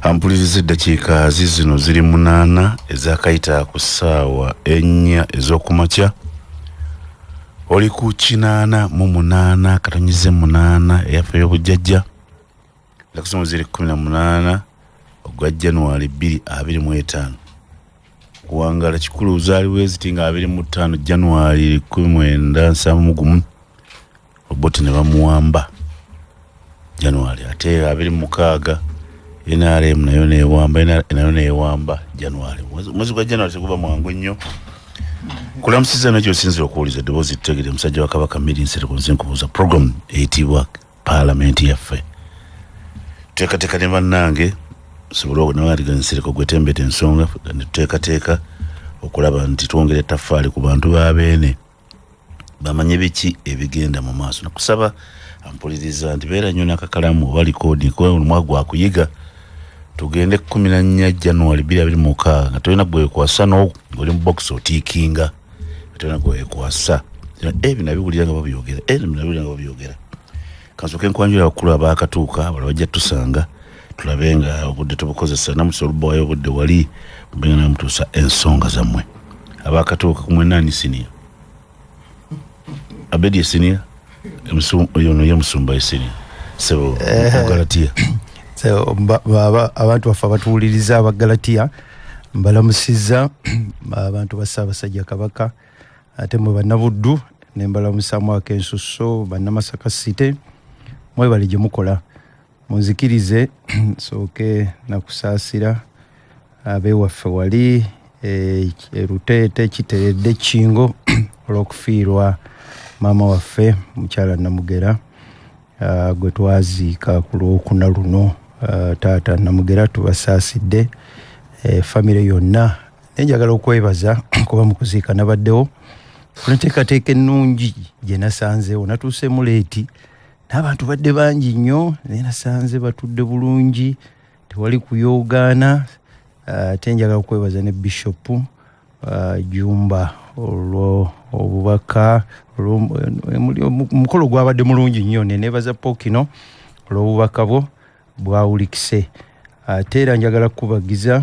Ampuliriza eddakiika zino ziri 8 ezakayita ku ssaawa 4 ez'okumakya. Oli ku 88 katonyize 8 eyaffe y'obujjajja. Lakusomo ziri 18 ogwa January 2025. Kuwangala kikulu uzaaliwo ezitinga 25 January 1971. Roboti ne bamuwamba January ate 26 NRM nayo neewamba January. Mwezi gwa January teguba mwangu nnyo. Kulamusiza nakyo sinzira okuwuliza eddoboozi tutegere musajja wa Kabaka Mirinsi tekunze nkubuuza program eyitibwa Parliament yaffe. Teekateeka ne bannange sobola nawaliganisireko gwetembeta ensonga netuteekateeka okulaba nti twongera ettaffaali ku bantu b'abeene bamanye biki ebigenda mu maaso. Nakusaba ampuliriza nti beera nnyo n'akakalamu oba likoodi kuba omwaka gwakuyiga tugende 14 January 2026 nga tolina gwekwasa ng'oli mu box otiikinga tolina gwekwasa ebyo nabiwulira nga babyogera kansooke nkwanjula abakulu abaakatuuka bala bajja tusanga tulabe nga obudde tubukozesa namusa olubawayo obudde wali mbenga namutuusa ensonga zammwe abaakatuuka ku mwenani siniya Abedi siniya yono ye musumba esiniya sebo Galatiya. So abantu bafa batuwuliriza abagalatiya mbalamusiza abantu basabasajja Kabaka ate mwe bannabuddu ne mbalamusamu akensuso bannamasaka site mwe bali gye mukola munzikirize sooke nakusaasira abewaffe wali Ruteete kiteredde Kingo olw'okufiirwa maama waffe mukyala Namugera gwe twaziika ku Lwokuna luno. Taata Namugera tubasaasidde famire yonna nenjagala okwebaza kuba mu kuziika nabaddewo kuneteekateeka ennungi gye nasanzeewo natuuseemu leeti n'abantu badde bangi nnyo naye nasanze batudde bulungi tewali kuyoogaana. Ate njagala okwebaza ne Bishop Jumba olwo obubaka omukolo gwabadde mulungi nnyo neneebaza Pokino olw'obubaka bwo bwawulikise. Ate era njagala kubagiza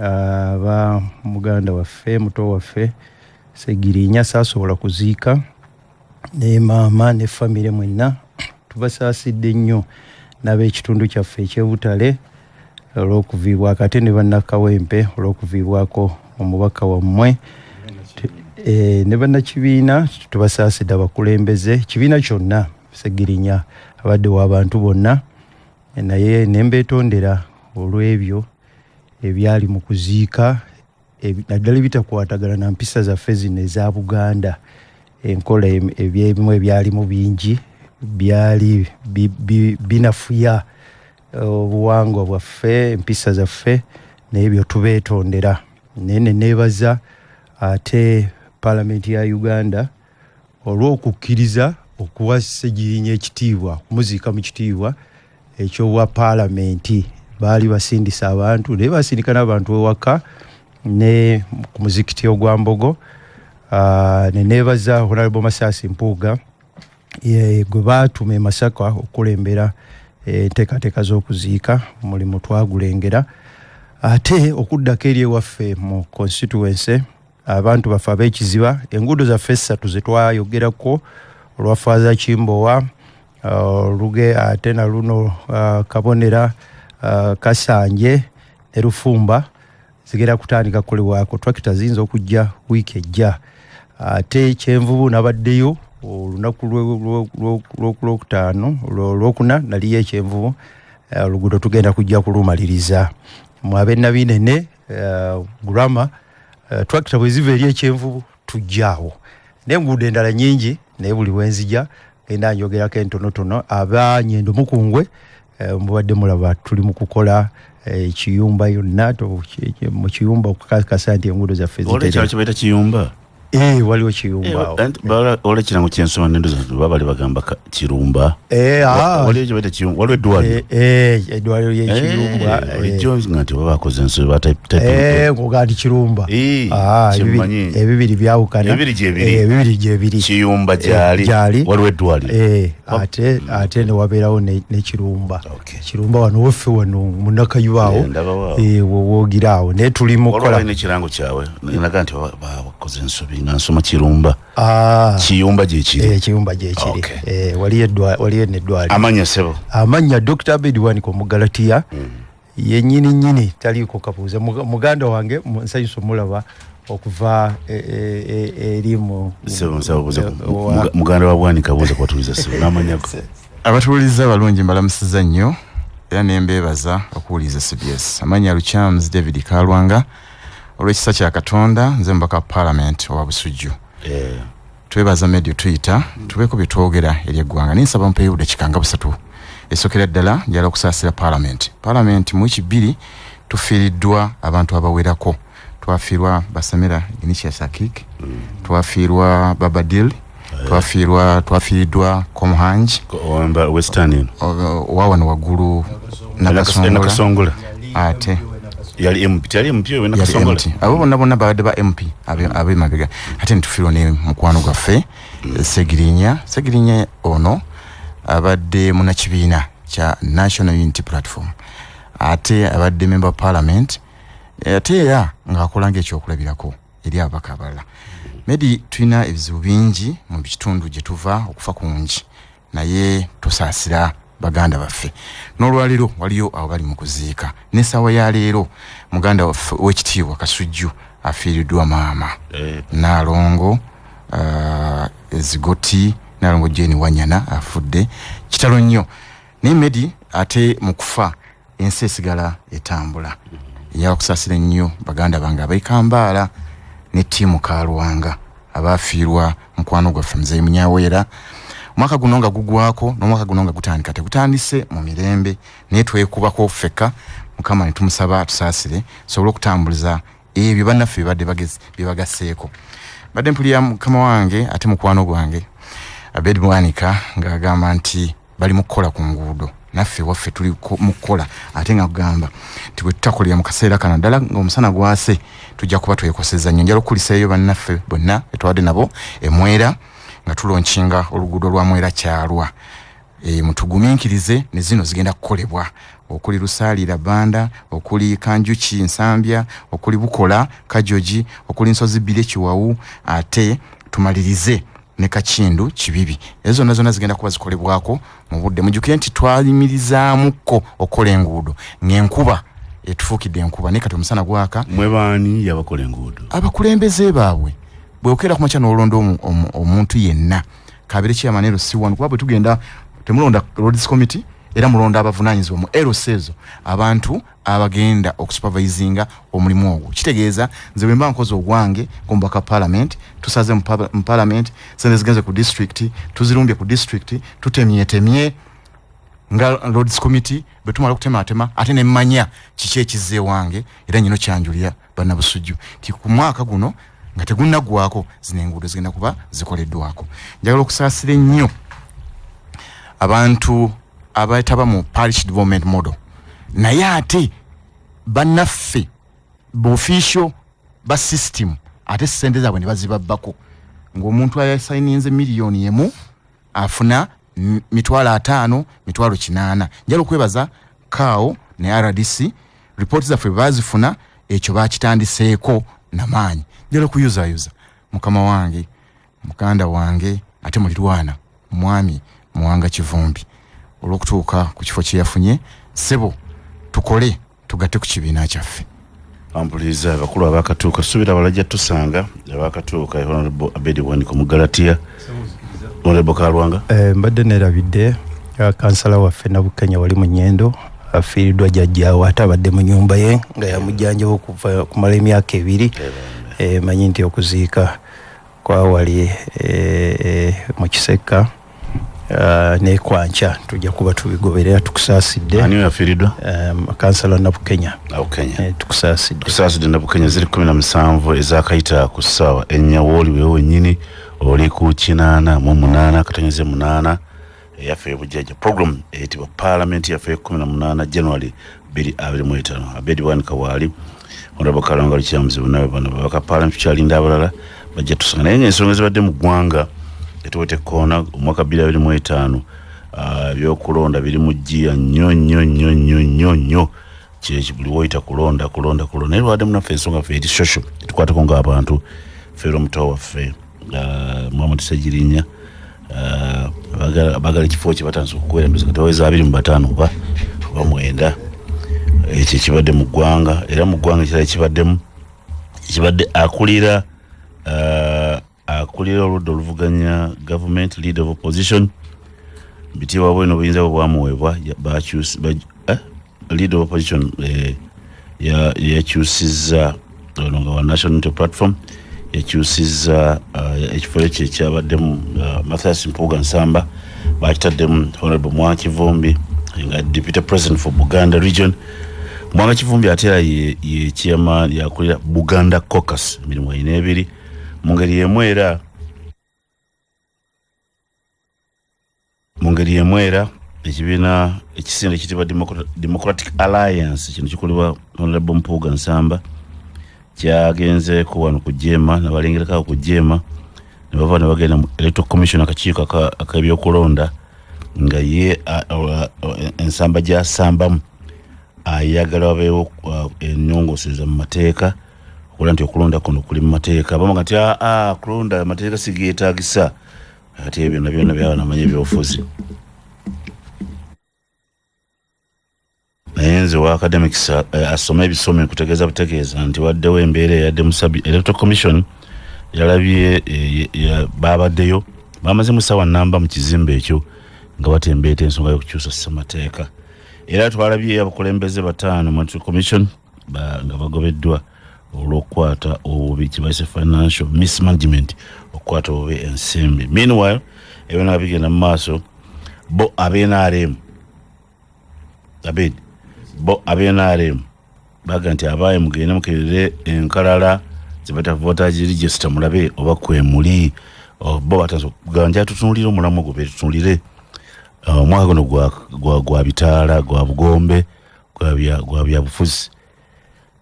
aba muganda waffe muto waffe Segirinya saasobola kuziika ne maama ne famire mwenna tubasaasidde nnyo n'ab'ekitundu kyaffe eky'Ebutale olw'okuviibwako ate ne bannakawempe olw'okuviibwako omubaka wammwe ne bannakibiina tubasaasidde abakulembeze kibiina kyonna Segirinya abadde w'abantu bonna naye ne mbeetondera olw'ebyo ebyali mu kuziika naddala bitakwatagana na mpisa zaffe zino eza Buganda. Enkola ebyebimu ebyalimu bingi byali binafuya obuwangwa bwaffe empisa zaffe n'ebyo tubeetondera. Naye neebaza ate Parliament ya Uganda olw'okukkiriza okuwa Segirinya ekitiibwa kumuziika mu kitiibwa eky'obwa Parliament. Baali basindisa abantu naye basindika n'abantu ewaka ne ku muzikiti ogwa Mbogo. Neneebaza Honorable Masasi Mpuuga gwe baatuma e Masaka okulembera enteekateeka z'okuziika mulimu twagulengera. Ate okuddako eri ewaffe mu constituency abantu baffe ab'ekiziba enguudo zaffe 3 ze twayogerako olwa Faaza Kimbowa Luge ate na luno Kabonera Kasanje ne Rufumba zigera kutandika kukolebwako. Tractor ziyinza okujja wiiki ejja. Ate Kyenvubu nabaddeyo olunaku lwokuna naliyo Ekyenvubu oluguudo tugenda kujja kulumaliriza mu ab'ennabinene Gurama tractor bwe ziva eri Ekyenvubu tujjaawo n'enguudo endala nnyingi naye buli wenzija genda njogerako entonotono. Abanyendo Mukungwe mubadde mulaba tuli mu kukola ekiyumba yonna mu kiyumba okukakasa nti enguudo zaffe ziteekebwa kiyumba waliwo Kiyumba ole kirango kyensoma nendo babali bagamba Kirumba waliwo kibete Kiyumba waliwo eddwaliro eddwaliro ye Kiyumba Jones ngati babakoze ensobi type ngogati Kirumba ebibiri byawukana ebibiri gyebiri Kiyumba gyali waliwo eddwaliro ate ne wabeerawo ne Kirumba Kirumba wano waffe wano munakayibaawo woogiraawo naye tuli mukola n'ekirango kyawe naga nti bakoze ensobi nga nsoma Kirumba Kiyumba gyekiri Kiyumba gyekiri waliyo neddwaliro amanya sebo amanya Dr. Abedi Wanika Omugalatia yennyini taliiko kabuuza muganda wange nsanyusa omulaba okuva eri muganda wa Bwanika buuza kwatuliza sebo n'amanyako abatuuliza balungi mbalamusiza nnyo era nembeebaza okuwuliza CBS amanya Luchams David Kalwanga olw'ekisa kya Katonda nze mbaka Parliament owa Busujju twebaza media Twitter tubeeko bitwogera eri eggwanga ninsaba mpeewude kikanga busatu esokera ddala njala okusaasira Parliament mu kibiri tufiiriddwa abantu abawerako twafiirwa Basamira Ignatius Akik twafiirwa Babadil twafiiriddwa Komuhanji Western wawano waggulu Nakasongola ate yali MP we Nakasongola abo bonna babadde ba MP ab'emabega ate nitufiirwa ne mukwano gwaffe Segirinya ono abadde munakibiina kya National Unity Platform ate abadde member of Parliament ate era ng'akolanga ekyokulabirako eri ababaka abalala Medi tulina ebizibu bingi mu bitundu gye tuva okufa kungi naye tusaasira baganda baffe n'olwaliro waliyo abo bali mu kuziika n'essaawa ya leero muganda w'ekitiibwa Kasujju afiiriddwa maama Naalongo Zigoti Naalongo Jane Wanyana afudde kitalo nnyo naye Medi ate mu kufa ensi esigala etambula njala kusaasira nnyo baganda bange abaikambala ne ttiimu Kalwanga abafiirwa mukwano gwaffe Muzeeyi Munyaweera mwaka guno nga gugwako n'omwaka guno nga gutandika tegutandise mu mirembe naye twekubako ffekka Mukama ne tumusaba tusaasire sobole okutambuliza ebyo bannaffe byebagasseeko badde mpulira Mukama wange ate mukwano gwange Abedi Bwanika ng'agamba nti bali mu kukola ku nguudo naffe waffe tuli mu kukola ate nga kugamba nti bwe tutakolera mu kaseera kano ddala ng'omusana gwase tujja kuba twekosezza nnyo njala okuliseeyo bannaffe bonna etwadde nabo emwera nga tulonkinga oluguudo lwa Mwera Kyalwa mutugumiikirize ne zino zigenda kukolebwa okuli Lusaalira Banda okuli Kanjuki Nsambya okuli Bukola Kajoji okuli Nsozi Bbire Kiwawu ate tumalirize ne Kakindu Kibibi ezo nazo zigenda kuba zikolebwako mu budde mujjukire nti twalimirizaamukko okola enguudo ng'enkuba etufuukidde enkuba naye kati omusana gwaka mwebaani yabakola enguudo abakulembeze baabwe bw'okera ku makya n'olonda omuntu yenna kabiri chairman LC1 kuba bwe tugenda temulonda roads committee era mulonda abavunaanyizibwa mu LC ezo abantu abagenda okusupervisinga omulimu ogwo kitegeeza nze bwe mba nkoze ogwange kumbaka Parliament tusaze mu Parliament sente zigenze ku district tuzirumbye ku district tutemye nga roads committee bwe tumala okutematema ate ne mmanya kiki ekizze wange era nyino kyanjulira bana Busujju ti ku mwaka guno nga tegunnagwako zino enguudo zigenda kuba zikoleddwako njagala okusaasira ennyo abantu abayitaba mu parish development model naye ate bannaffe b'official ba system ate ssente zaabwe ne bazibabbako ng'omuntu ayasayininze miliyoni emu afuna mitwalo 5 mitwalo 8 njala okwebaza KAO ne RDC reports zaffe bazifuna ekyo bakitandiseeko namaanyi njala okuyuzayuza mukama wange muganda wange ate mulirwana mwami Muwanga Kivumbi olwokutuuka ku kifo kye yafunye sebo tukole tugatte ku kibiina kyaffe ampuliza abakulu abakatuuka subira balajja tusanga abakatuuka Honorable Abedi Wanika Omugalatia Honorable Kalwanga mbadde nerabidde kansala waffe Nabukenya wali mu Nnyendo afiiriddwa jjajjaawe ate abadde mu nnyumba ye nga yamujjanjaba okuva kumala emyaka 2 manyi nti okuziika kwawali mu Kiseka ne kwancha tujja kuba tubigoberera tukusaasidde. Ani yafiridwa? Kansala Nabukenya. Nabukenya. Tukusaasidde. Tukusaasidde Nabukenya ziri 17 ezakayita ku ssaawa ennya wooliwe wennyini oli ku 88 katonyeze 8 yaffe ebujjajja program eyitibwa Parliament yaffe 18 January 2025. Abedi Wanika waali Honorable Kalonga Lukyamzibu nawe bano babaka Parliament kyalinda abalala bajja tusanga naye ensonga ezibadde mu ggwanga etuwete koona omwaka 2025 byokulonda biri mu jjiya nnyo kyeki buli woyita kulonda naye lwadde munaffe ensonga ffe eri social etukwateko ng'abantu feera omutawa waffe Muhammad Sajirinya bagala ekifo kye batandise okukwera kati baweza 25 oba 9 ekyo kibadde mu ggwanga era mu ggwanga ekirala kibadde akulira oludda oluvuganya government leader of opposition bitiibwa bwino buyinza bwe bwamuweebwa leader of opposition yakyusizza ono nga wa national unity platform yakyusizza ekifo ekyo ekyabaddemu Mathias Mpuuga Nsamba bakitaddemu Honorable Mwanga Kivumbi nga deputy president for Buganda region. Mwanga Kivumbi ate era ye chairman yakulira Buganda caucus emirimu ayina ebiri mu ngeri y'emu era ekibiina ekisinda ekitibwa Democratic Alliance kino kikulibwa Honorable Mpuuga Nsamba kyagenze ku wano ku Jema nabalengerekako ku Jema ne bava ne bagenda mu Electoral Commission akakiiko ak'ebyokulonda nga ye Ensamba gyasambamu ayagala wabeewo ennyongoseza mu mateeka okukola nti okulonda kuno kuli mu mateeka bamuga nti kulonda amateeka sigeetaagisa ate ebyo byonna byaba namanya ebyobufuzi naye nze wa academics asoma ebisome kutegeeza butegeeza nti waddewo embeera eyadde musabi Electoral Commission yalabye babaddeyo bamaze mu ssaawa nnamba mu kizimbe ekyo nga batembeeta ensonga y'okukyusa ssemateeka era twalabye abakulembeze 5 mu Electoral Commission nga bagobeddwa olw'okukwata obubi kibayise financial mismanagement okukwata obubi ensimbi. Meanwhile ebyo nga bigenda mu maaso bo ab'NRM baga nti abaaye mugende mukerere enkalala zibata voters register mulabe oba kwemuli bo batanze ganja tutunulire omulamu ogwo betutunulire omwaka guno gwa bitaala gwa bugombe gwa byabufuzi.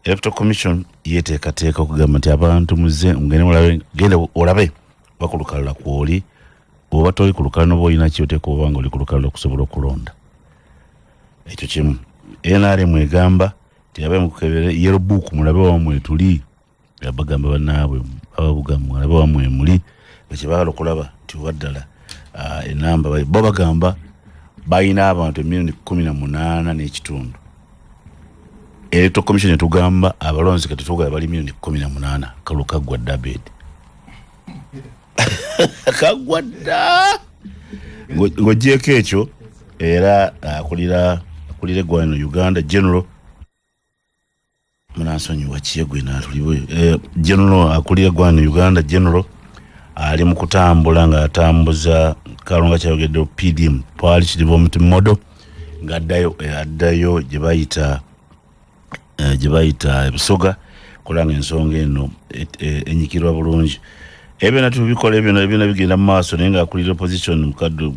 Electoral Commission yeteekateeka okugamba nti abantu muze mugende mulabe genda olabe bakulukalala kwoli oba toli kulukala noba olina kyoteeka oba nga oli kulukalala okusobola okulonda ekyo kimu. NRM egamba tiyabe mukebere yellow book mulabe wamwe tuli yabagamba banaabwe ababugamu mulabe wamwe muli ekibagala okulaba nti waddala enamba bo bagamba bayina abantu 18 n'ekitundu. Electoral Commission etugamba abalonzi kati tugala bali 18 kaluka gwadda bed kagwadda ng'ogyeko ekyo era akulira eggwano Uganda General munansonyiwa kiyegwe naatuliwe General akulira eggwano Uganda General ali mu kutambula ng'atambuza Kalonga kyayogeddewo PDM Police Development Model ng'addayo gye bayita ebusoga kulanga ensonga eno enyikirwa bulungi. Ebyo natubikola ebyo bigenda mu maaso naye ng'akulira opposition mukadde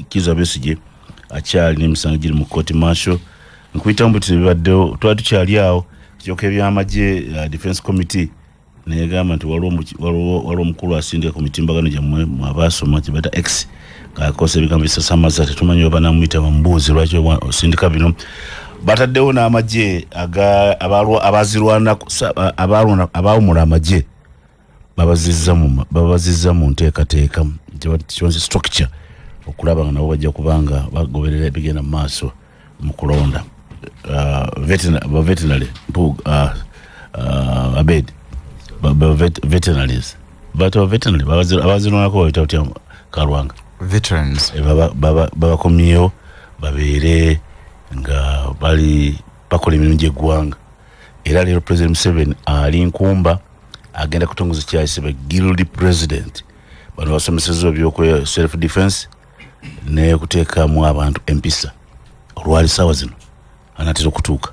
Kizza Besigye akyali n'emisango giri mu court martial nkuyita mbuti bibaddewo twali tukyali awo kiyoka ebyamagye defense committee negamba nti waliwo omukulu asindika ku mitimbagano gyammwe mwabasoma kibata x kakosa ebigambo bisasamaza tetumanyi oba namuyita bamubuuzi lwaki osindika bino bataddewo n'amagye abawumula amagye babazizza mu nteekateeka kyonzi structure okulaba nga nabo bajja kubanga bagoberera ebigenda mu maaso mu kulonda veterinary abed veterinaries abazirwanako babita otya Kalwanga veterans babakomyewo babeere nga bali bakola emirimu gy'eggwanga era leero President Museveni ali nkumba agenda kutongoza kyayise ba guild president bano basomesezza ebyoku self defense ne kuteekamu abantu empisa olwali ssaawa zino anatera okutuuka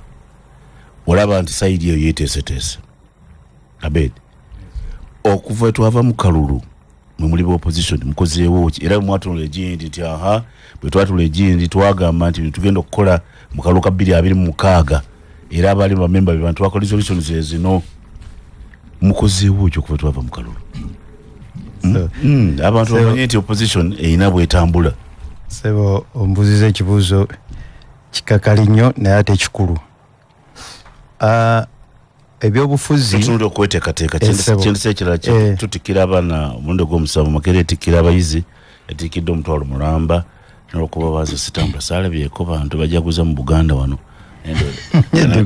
olaba nti sayidi eyo yeeteeseteese Abed okuva twava mu kalulu mwe muli opposition mukozeewo ki era mwatunula egindi nti aha bwe twatula egindi twagamba nti tugenda okukola mu kalulu ka 2026 era abali bamemba bantu ba coalition zino mukozeewo ki okuva twava mu kalulu abantu bamanye nti opposition eyina bwetambula. Sebo ombuziza ekibuuzo kikakali nnyo naye ate kikulu. Ebyobufuzi tutunde okweteekateeka kyendisa ekirala tutikira abaana omulundi gw'omusanvu Makerere etikira abayizi etikidde omutwalo mulamba n'olwokuba baza sitambula saalabyeko bantu bajaguza mu Buganda wano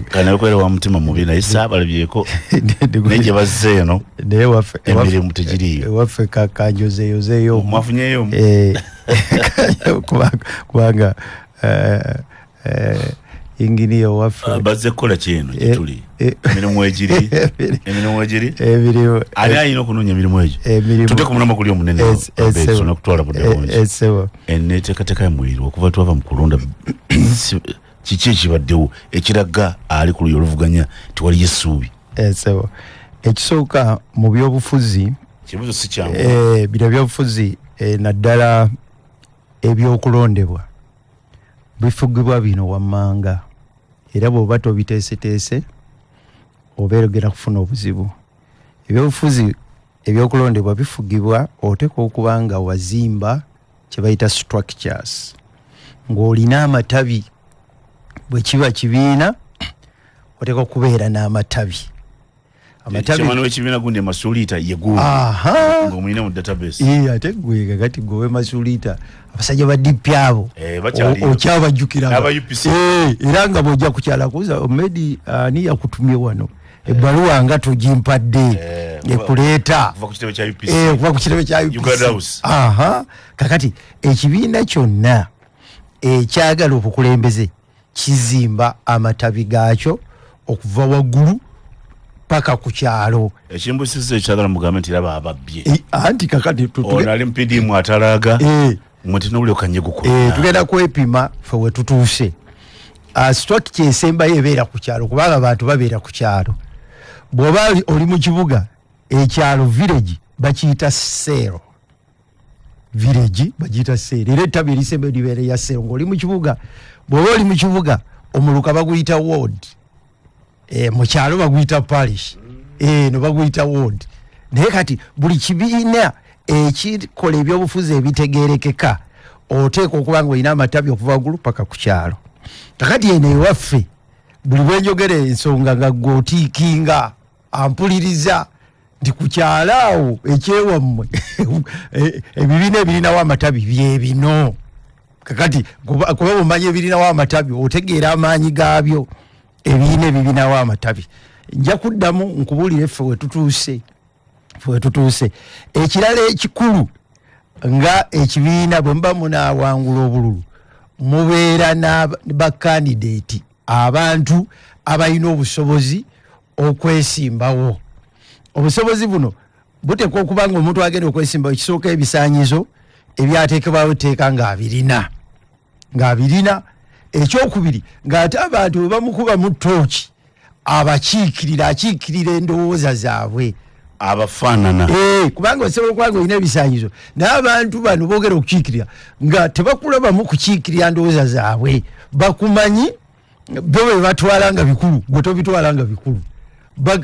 kana kwere wa mutima mubi naye saabalabyeko n'egye bazze eno emirimu tegiriyo waffe kakanjozeeyozeeyo mwafunyeyo kubanga inginiya waffe bazze kukola kino gyetuli emirimu egiri ali ayina okunoonya emirimu egyo tudde ku mulamwa guli omunene n'okutwala budde enneeteekateeka yamwirwa okuva twava mu kulonda kiki ekibaddewo ekiraga ali ku luyo oluvuganya tiwaliyo essuubi. Ekisooka mu byobufuzi kibuzo si kyangu bino byobufuzi naddala ebyokulondebwa bifugibwa bino wammanga era bw'oba tobiteeseteese obeera kufuna obuzibu. Ebyobufuzi ebyokulondebwa bifugibwa oteeka okuba nga wazimba kye bayita structures ng'olina amatabi bwe kiba kibiina oteeka okubeera n'amatabi. Chamano w'ekibiina gundi masuliita yegulu ng'omulina mu database ate gwe kakati gwe masuliita abasajja ba DP abo okyabajjukira era nga bw'ojja kukyala kuza Omedi ani yakutumye wano ebbaluwa nga togimpadde ekuleeta kuva ku kitebe kya UPC. Kakati ekibiina kyonna ekyagala obukulembeze kizimba amatabi gaakyo okuva waggulu paka ku kyalo. Ekimbusizo ekyagala mugambe nti raba ababbye anti kakati onali mpidi mu atalaga muti nobuli okanyego tugenda kwepima fe we tutuuse. Structure esembayo ebeera ku kyalo kubanga abantu babeera ku kyalo. Bw'oba oli mu kibuga ekyalo village bakiyita sero village bagiyita sero era ettabi erisembayo libeera ya sero ng'oli mu kibuga. Bw'oba oli mu kibuga omuluka baguyita ward mu kyalo baguyita parish no baguyita ward. Naye kati buli kibiina ekikola ebyobufuzi ebitegeerekeka oteeka okuba nga olina amatabi okuva waggulu paka ku kyalo. Kakati eno ewaffe buli bwenjogera ensonga nga gootiikinga ampuliriza nti ku kyalo awo ekyewammwe ebibiina ebirinawo amatabi bye bino. Kakati kuba bumanya ebirinawo amatabi otegeera amaanyi gaabyo ebiina ebibinawo amatabi. Nja kuddamu nkubuulire ffe we tutuuse. Ekirala ekikulu nga ekibiina bwe muba munaawangula obululu mubeera n'abakandidate abantu abalina obusobozi okwesimbawo. Obusobozi buno buteekwa okuba nga omuntu agenda okwesimbawo ekisooka ebisaanyizo ebyateekebwawo etteeka ng'abirina. Ekyokubiri ng'ate abantu bwe bamukuba mu ttooki akiikirira endowooza zaabwe abafaanana kubanga osobola okuba nga olina ebisaanyizo naye abantu bano boogera okukiikirira nga tebakulabamu kukiikirira ndowooza zaabwe. Bakumanyi bo be batwala nga bikulu gwe tobitwala nga bikulu.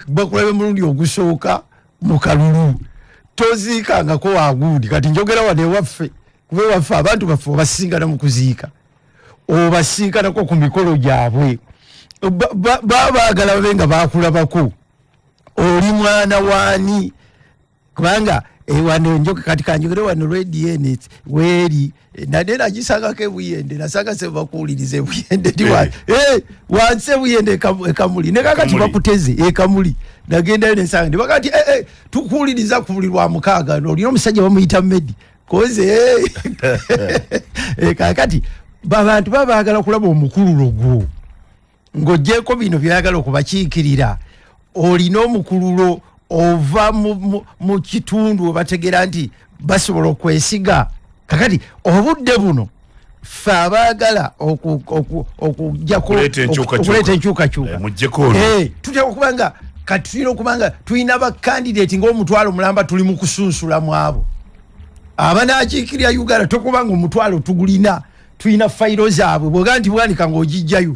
Bakulabe mulundi ogusooka mu kalulu toziikangako wagundi. Kati njogera wano ewaffe kuba ewaffe abantu baffe obasinkana mu kuziika obasinkanako ku mikolo gyabwe baagala babe nga bakulabako oli mwana waani kubanga wano njoka kati kanjogere wano radio ene weeri nade nagisangako ebuyende nasanga se bakuwuliriza ebuyende ndiwa wansi ebuyende ekamuli ne kakati bakuteze ekamuli nagendayo nesanga ndi bakati tukuwuliriza ku buli lwa mukaaga olina omusajja bamuyita Medi koze kakati abantu baagala kulaba omukululo gwo ng'oggyeko bino byagala okubakiikirira. Olina omukululo ova mu kitundu obategeera nti basobola okwesiga kakati obudde buno ffe abaagala okujja okuleeta enkyukakyuka tutera okubanga kati tulina okubanga tulina bakandidate ng'omutwalo mulamba tuli mu kusunsula mu abo abanakiikirira Uganda tokubanga omutwalo tugulina tulina fayiro zaabwe bwega nti Bwanika ng'ogijjayo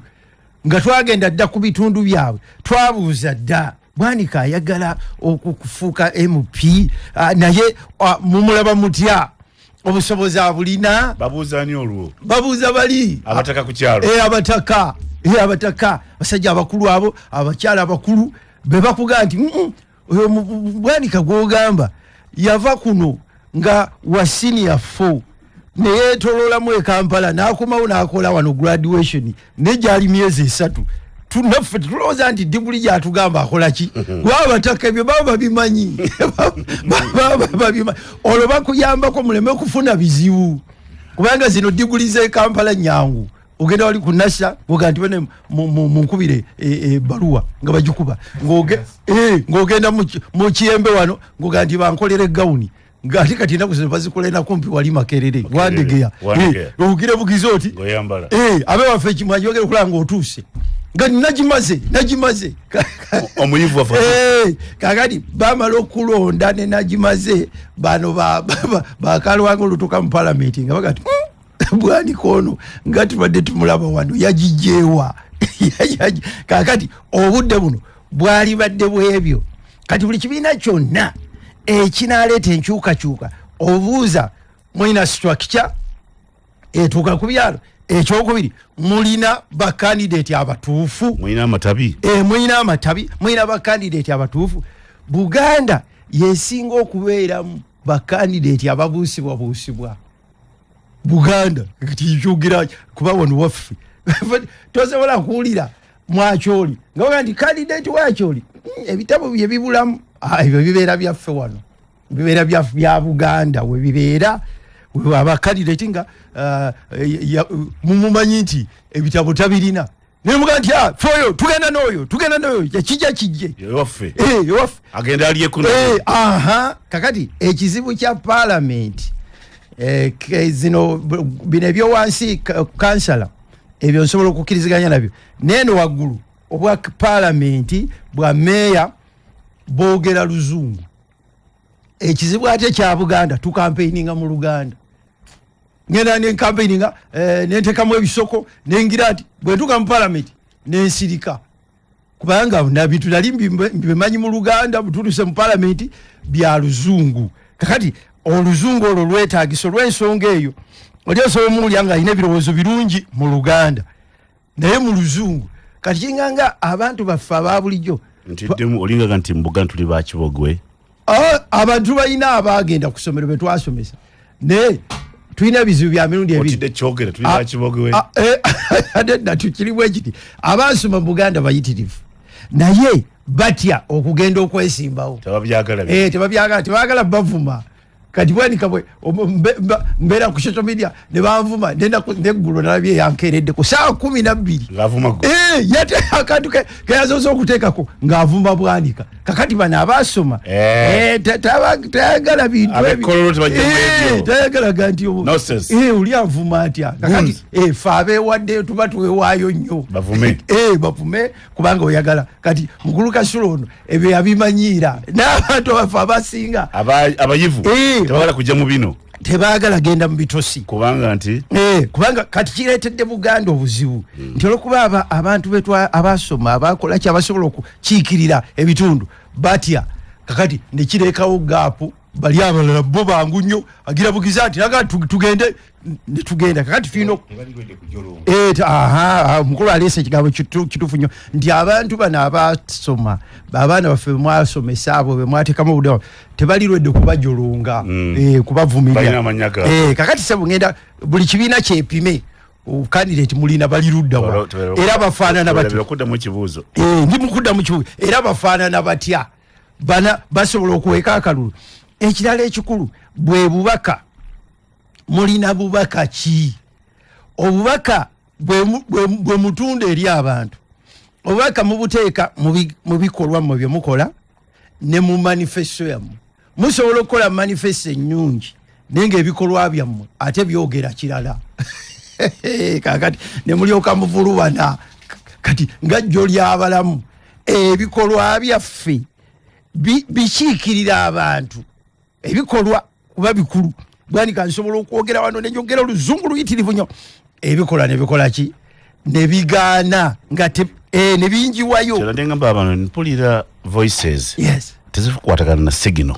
nga twagenda dda ku bitundu byabwe twabuuza dda Bwanika ayagala okufuuka MP naye mumulaba mutya obusobozi abulina babuuzani olwo babuuza bali abataka ku kyalo abataka basajja abakulu abo abakyala abakulu be bakuga nti oyo Bwanika gw'ogamba yava kuno nga wa senior 4 neyeetololamu e Kampala n'akomawo n'akola wano graduation nejali myezi 3 tunaffe tulowooza nti diguli gyatugamba akola ki lwabataka ebyo baba babimanyi olwo bakuyambako muleme kufuna bizibu kubanga zino diguli z'e Kampala nyangu ogenda wali ku NASA oga nti bene munkubire baluwa nga bagikuba ng'ogenda mu Kiyembe wano ng'oga nti bankolere gawuni ngati kati naku zino bazikolera kumpi wali Makerere wandegeya ogire bugize oti abe waffe ekimwanyi ogere kulanga otuuse ngati nagimaze omuyivu wafa kakati bamala okulonda ne nagimaze bano bakalwanga olutuka mu parliament nga bagati Bwanika ono nga tubadde tumulaba wano yagijeewa kakati obudde buno bwali badde bwebyo kati buli kibiina kyonna ekinaleeta enkyukakyuka obuuza mulina structure etuuka ku byalo ekyokubiri mulina bakandidate abatuufu mulina amatabi mulina bakandidate abatuufu Buganda yesinga okubeeramu bakandidate ababuusibwa Buganda kati kyogera kuba wano waffe tosobola kuwulira mwakyoli nga baga nti kandidate wakyoli ebitabo bye bibulamu ebyo bibeera byaffe wano bibeera bya Buganda we bibeera abakandidate nga mumumanyi nti ebitabo tabirina nemuga nti foyo tugenda n'oyo kijje ewaffe agenda aliyekuno kakati ekizibu kya parliament zino bino ebyowansi kansala ebyo nsobola okukkiriziganya nabyo neno waggulu obwa parliament bwa meya boogera luzungu ekizibu ate kya Buganda tukampeininga mu Luganda ngenda ne campaigninga nentekamu ebisoko nengira nti bwe tuka mu parliament nensirika kubanga na bintu nali mbimanyi mu Luganda butuluse mu parliament bya luzungu kakati oluzungu olwo lwetaagiso lw'ensonga eyo oli osobola omuwulira alina ebirowoozo birungi mu Luganda naye mu luzungu kati kinganga abantu baffe aba bulijjo ntiddemu olingaga nti mu Buganda tuli bakibogwe abantu balina abagenda ku ssomero be twasomesa naye tulina ebizibu bya mirundi ebiri tukirimu ekiti abasoma mu Buganda bayitirivu naye batya okugenda okwesimbawo tebabyagala bavuma kati Bwanika bwe mbeera ku social media ne banvuma neggulo nalabye yankeredde ku saa 12 yate akantu keyazoza okuteekako ng'avuma Bwanika kakati bano abasoma tayagala bintu tayagalaga nti oli avuma atya kakati fe abeewaddeyo tuba tuwewaayo nnyo bavume kubanga oyagala kati mukulu Kasulu ono ebyo yabimanyiira n'abantu baffe abasinga abayivu tebagala kujja mu bino tebagala genda mu bitosi kubanga kati kireetedde Buganda obuzibu nti olwokuba abantu betu abasoma abakola ki abasobola okukiikirira ebitundu batya kakati nekireekawo gaapu bali abalala bo bangu nnyo agira bugiza nti naga tugende netugenda kakati tulina mukulu aleese ekigambo kituufu nnyo nti abantu bano abasoma abaana baffe bemwasomesa abo bemwateekamu obudde tebalirwedde kubajolonga kubavumirira kakati sebo ngenda buli kibiina kyepime kandidate mulina baliruddawa era bafaanana batya ndi mukudda mu kibuuzo era bafaanana batya bana basobola okuweka akalulu ekirala ekikulu bwe bubaka mulina bubaka ki obubaka bwe mutunda eri abantu obubaka mubuteeka mu bikolwa mu bye mukola ne mu manifesto yammwe musobola okukola manifesto ennyungi nenge ebikolwa byammwe ate byogera kirala kakati ne mulyoka muvulubana kati ngajjo lyabalamu ebikolwa byaffe bikiikirira abantu ebikolwa kuba bikulu bwani kansobola okwogera wano nenjogera oluzungu luyitirivu nnyo ebikola nebikola ki nebigaana nga ne binjiwayo kyera ndengamba abantu mpulira voices yes tezikwatagana na signal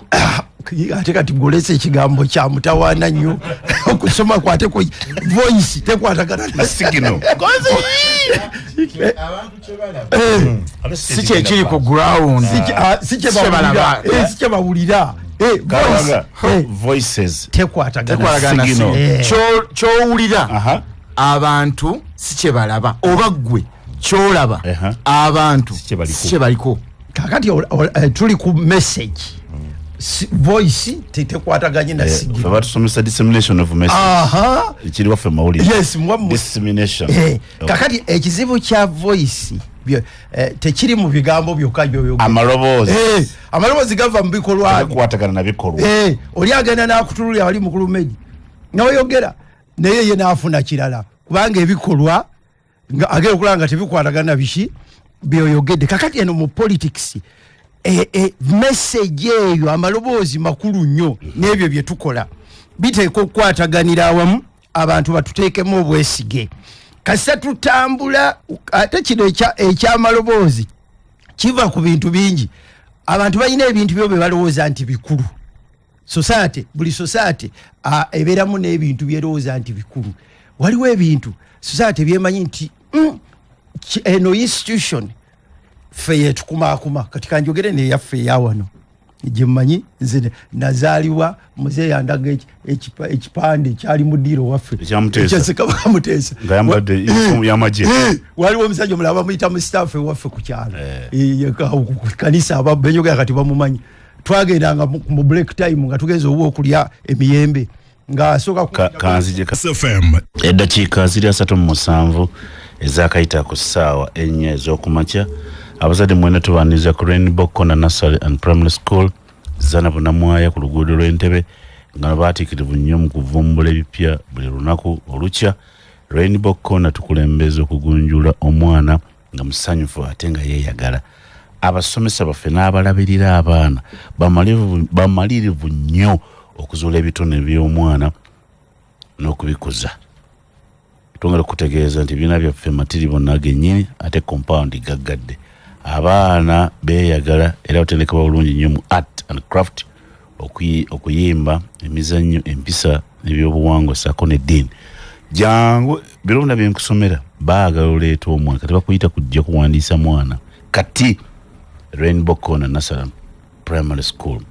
ate kati golese ekigambo kya mutawaana nnyo okusoma kwate ku voice tekwatagana na signal si kyekiri ku ground si kyebawulira voices tekwatagana kyowulira abantu si kyebalaba oba ggwe kyolaba abantu si kyebaliko kakati tuli ku message voice tekwataganye na signal batusomesa dissemination of message ekiri waffe mawulire yes dissemination kakati ekizibu kya voice tekiri mu bigambo byokka byo amaloboozi gava mu bikolwa tekwatagana na bikolwa oli agenda n'akutululira wali mukulu medi n'oyogera naye ye n'afuna kirala kubanga ebikolwa agenda okulaba nga tebikwatagana biki byoyogedde kakati eno mu politics message eyo amaloboozi makulu nnyo n'ebyo bye tukola biteeka okukwataganira awamu abantu batuteekemu obwesige kasita tutambula ate kino ekyamaloboozi kiva ku bintu bingi abantu balina ebintu byo bye balowooza nti bikulu buli society ebeeramu n'ebintu byerowooza nti bikulu waliwo ebintu society byemanyi nti eno institution ffe yetukumaakuma kati kanjogere neyaffe eyawano gyemmanyi nze nazaalibwa muzeeyi yandaga ekipande kyali mu ddiiro waffe ekyasekabaka muteesa waliwo omusajja omulala bamuyita mu staff ewaffe ku kyalo kanisa benjogera kati bamumanyi twagendanga mu break time nga tugenza obuwa okulya emiyembe ng'asooka kanzije FM eddakiika ziri 37 ezakayita ku ssaawa 4 ez'okumakya abazadde mwena tubaaniriza ku Rainbow Corner Nursery and Primary School zana bunamwaya ku luguudo lw'Entebbe nga baatiikirivu nnyo mu kuvumbula ebipya buli lunaku olukya. Rainbow Corner tukulembeza okugunjula omwana nga musanyufu ate nga yeeyagala. Abasomesa baffe n'abalabirira abaana bamalirivu nnyo okuzuula ebitone by'omwana n'okubikuza. Twongera okutegeeza nti ebibiina byaffe matiri bonna gennyini ate compound gaggadde. Abaana beeyagala era batendekebwa bulungi nnyo mu art and craft okuyimba emizannyo empisa n'ebyobuwangwa ssaako n'eddiini. Jangu birunda byenkusomera baagala oleeta omwana kati bakuyita kujja kuwandiisa mwana kati Rainbow Corner Nursery Primary School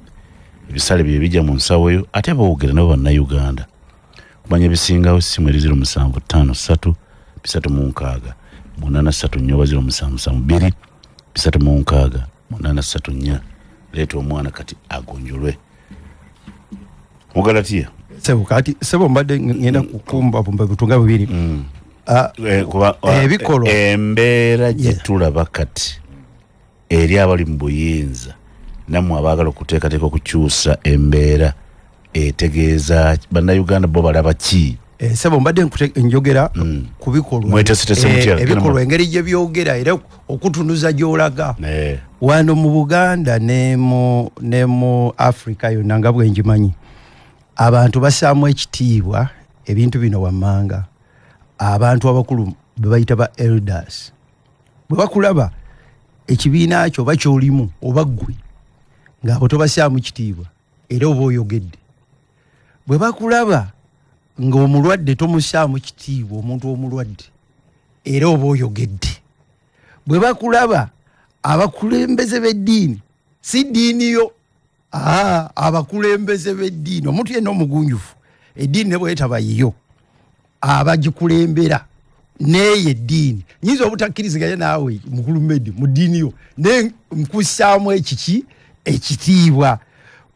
ebisale bye bijja mu nsawo yo ate boogera nabo bannayuganda kumanya ebisingawo ssimu eri 0753 336 837 376 834 leeta omwana kati agonjolwe Mugalatiya sebo mbadde ngenda kukumba butunga bubiri ebikolo embeera gye tulaba kati eri abali mu buyinza namwe abaagala okuteekateeka okukyusa embeera etegeeza bannayuganda bo balaba ki sebo mbadde njogera ku bikolwa ebikolwa engeri gye byogera era okutunuza gy'olaga wano mu Buganda ne mu Africa yonna nga bwe ngimanyi abantu basaamu ekitiibwa ebintu bino wammanga abantu abakulu bebayita ba elders bwe bakulaba ekibiina kyo oba kyolimu oba ggwe ng'abo tobasaamu kitiibwa era oba oyogedde bwe bakulaba ng'omulwadde tomusaamu kitiibwa omuntu omulwadde era oba oyogedde bwe bakulaba abakulembeze b'eddiini si ddiini yo abakulembeze b'eddiini omuntu yenna omugunjufu eddiini ne bwetaba yiyo abagikulembera neeyo eddiini nyinza obutakkiriziganya naawe mukulu Medi mu ddiini yo naye nkussaamu ekitiibwa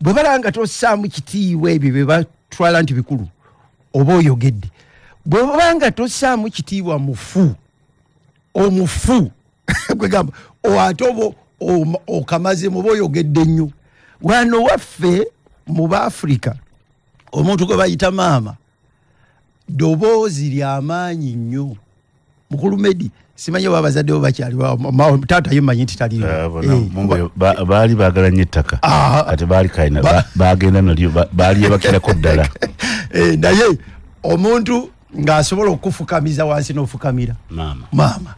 bwe balanga tossaamu kitiibwa ebyo bye batwala nti bikulu oba oyogedde bwe babanga tossaamu kitiibwa omufu kwegamba ate oba okamaze muba oyogedde nnyo wano waffe mu Baafrika omuntu gwe bayita maama ddoboozi ly'amaanyi nnyo. Mukulu Medi simanyi oba abazadde bo bakyali taata ye mmanyi nti tali baali baagala nnyo ettaka ate baali kayina baagenda nalyo balyebakirako ddala naye omuntu ng'asobola okufukamiza wansi n'ofukamira maama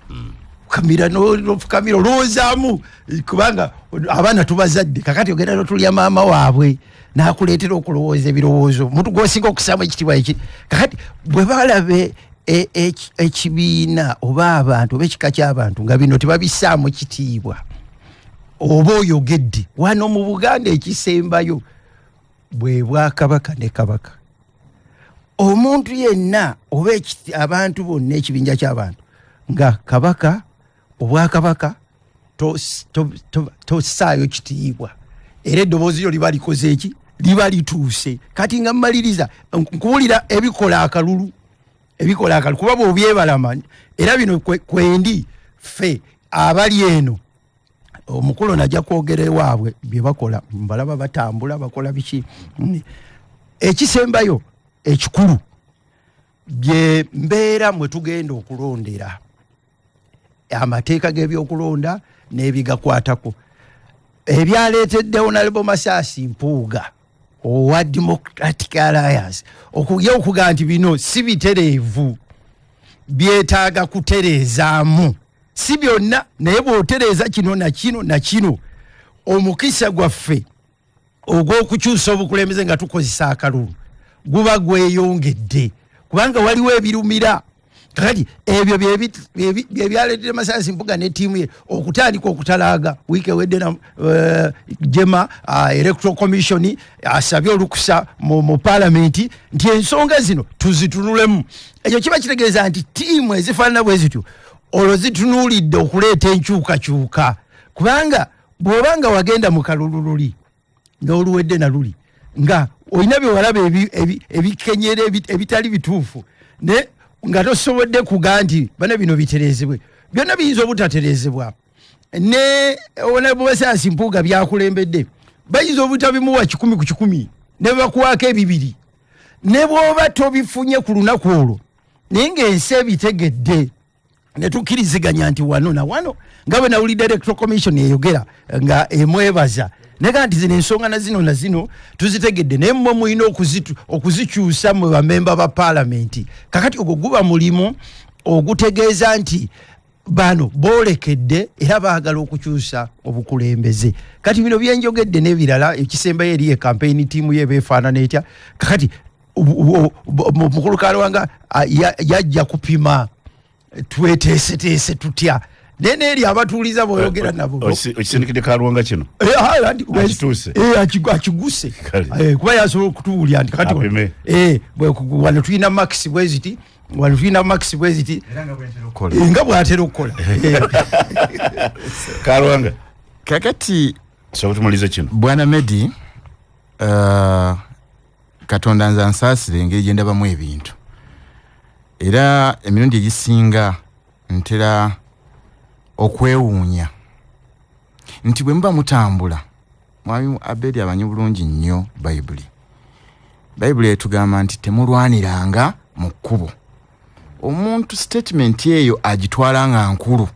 fukamira n'ofukamira olowoozaamu kubanga abaana tubazadde kakati ogenda n'otulya maama waabwe n'akuleetera okulowooza ebirowoozo omuntu gw'osinga okusaamu ekitiibwa eki kakati bwe balabe ekibiina oba abantu oba ekika ky'abantu nga bino tebabissaamu kitiibwa oba oyogedde wano mu Buganda ekisembayo bwe Bwakabaka ne Kabaka. Omuntu yenna oba abantu bonna ekibinja ky'abantu nga Kabaka Obwakabaka tosaayo kitiibwa era eddoboozi lyo liba likoze eki liba lituuse. Kati nga mmaliriza nkuwulira ebikola akalulu kuba bw'obyebalama era bino kwendi ffe abali eno omukulu najja kwogera ewaabwe bye bakola mbalaba batambula bakola biki ekisembayo ekikulu bye mbeera mwe tugenda okulondera amateeka g'ebyokulonda n'ebigakwatako ebyaleetedde Honorable Masaasi Mpuuga owa Democratic Alliance okugya okuga nti bino si bitereevu byetaaga kutereezaamu si byonna naye bw'otereeza kino na kino na kino omukisa gwaffe ogw'okukyusa obukulembeze nga tukozesa akalulu guba gweyongedde kubanga waliwo ebirumira. Kakati ebyo byaleetedde Masaasi Mpuuga ne ttiimu ye okutandika okutalaaga wiiki ewedde na Jema Electoral Commission asabye olukusa mu Parliament nti ensonga zino tuzitunulemu. Ekyo kiba kitegeeza nti ttiimu ezifaanana bwe zityo olwo zitunuulidde okuleeta enkyukakyuka kubanga bw'obanga wagenda mu kalulu luli n'oluwedde na luli nga olina bye walaba ebikenyera ebitali bituufu ne nga tosobodde kuga nti bana bino bitereezebwe byonna biyinza obutatereezebwa ne Honorable Masaasi Mpuuga byakulembedde bayinza obutabimuwa 100 ku 100 ne bakuwaako 2 ne bw'oba tobifunye ku lunaku olwo naye ng'ensi ebitegedde ne tukkiriziganya nti wano na wano nga bwe nawulidde Electoral Commission eyogera nga emwebaza nega nti zino ensonga na zino tuzitegedde naye mmwe mulina okuzikyusa mu bamemba ba Parliament. Kakati ogwo guba mulimu ogutegeeza nti bano boolekedde era baagala okukyusa obukulembeze. Kati bino byenjogedde n'ebirala ekisembayo eri campaign team ye beefaanana etya kakati mukulu Kalwanga yajja kupima tweteeseteese tutya nene eri abatuuliza bw'oyogera nabo okisindikidde Kalwanga kino akituuse akiguse kuba yasobola okutuwulya nti kati wano tulina Max bweziti nga bw'atera okukola Kalwanga kakati so tumulize kino Bwana Medi Katonda nza nsaasire engeri gye ndabamu ebintu era emirundi egisinga ntera okwewuunya nti bwe muba mutambula mwami Abedi amanyi bulungi nnyo Bayibuli etugamba nti temulwaniranga mu kkubo. Omuntu statement eyo agitwala nga nkulu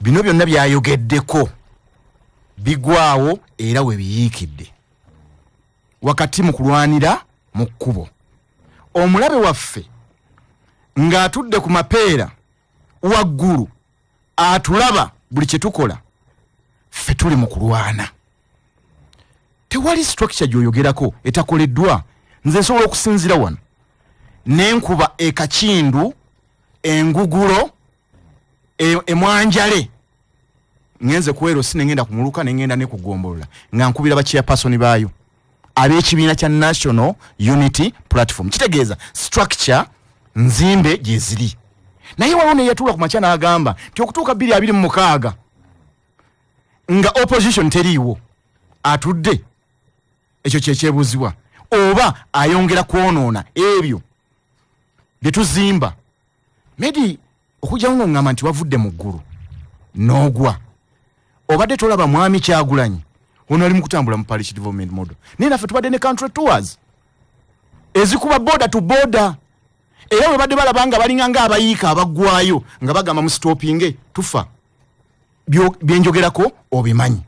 bino byonna byayogeddeko bigwawo era we biyiikidde wakati mu kulwanira mu kkubo. Omulabe waffe ng'atudde ku mapeera waggulu atulaba buli kye tukola ffe tuli mu kulwana. Tewali structure gy'oyogerako etakoleddwa. Nze nsobola okusinzira wano n'enkuba ekakindu engugulo emwanjale ngenze kuwero sinengenda kumuluka nengenda ne kugombolola nga nkubira ba chairperson baayo ab'ekibiina kya National Unity Platform. Kitegeeza structure nzimbe gye ziri. Naye walone yatula ku machana agamba nti okutuuka 2026 nga opposition teriiwo atudde ekyo kyekyebuuzibwa oba ayongera kwonoona ebyo bye tuzimba. Medi okujja ngo ngamba nti wavudde mu ggulu n'ogwa obadde tolaba mwami Kyagulanyi ono ali mu kutambula mu parish development model naye naffe tubadde ne country tours ezikuba border to border era we badde balabanga balinganga abayiika abaggwayo nga bagamba mu stopping tufa byenjogerako obimanyi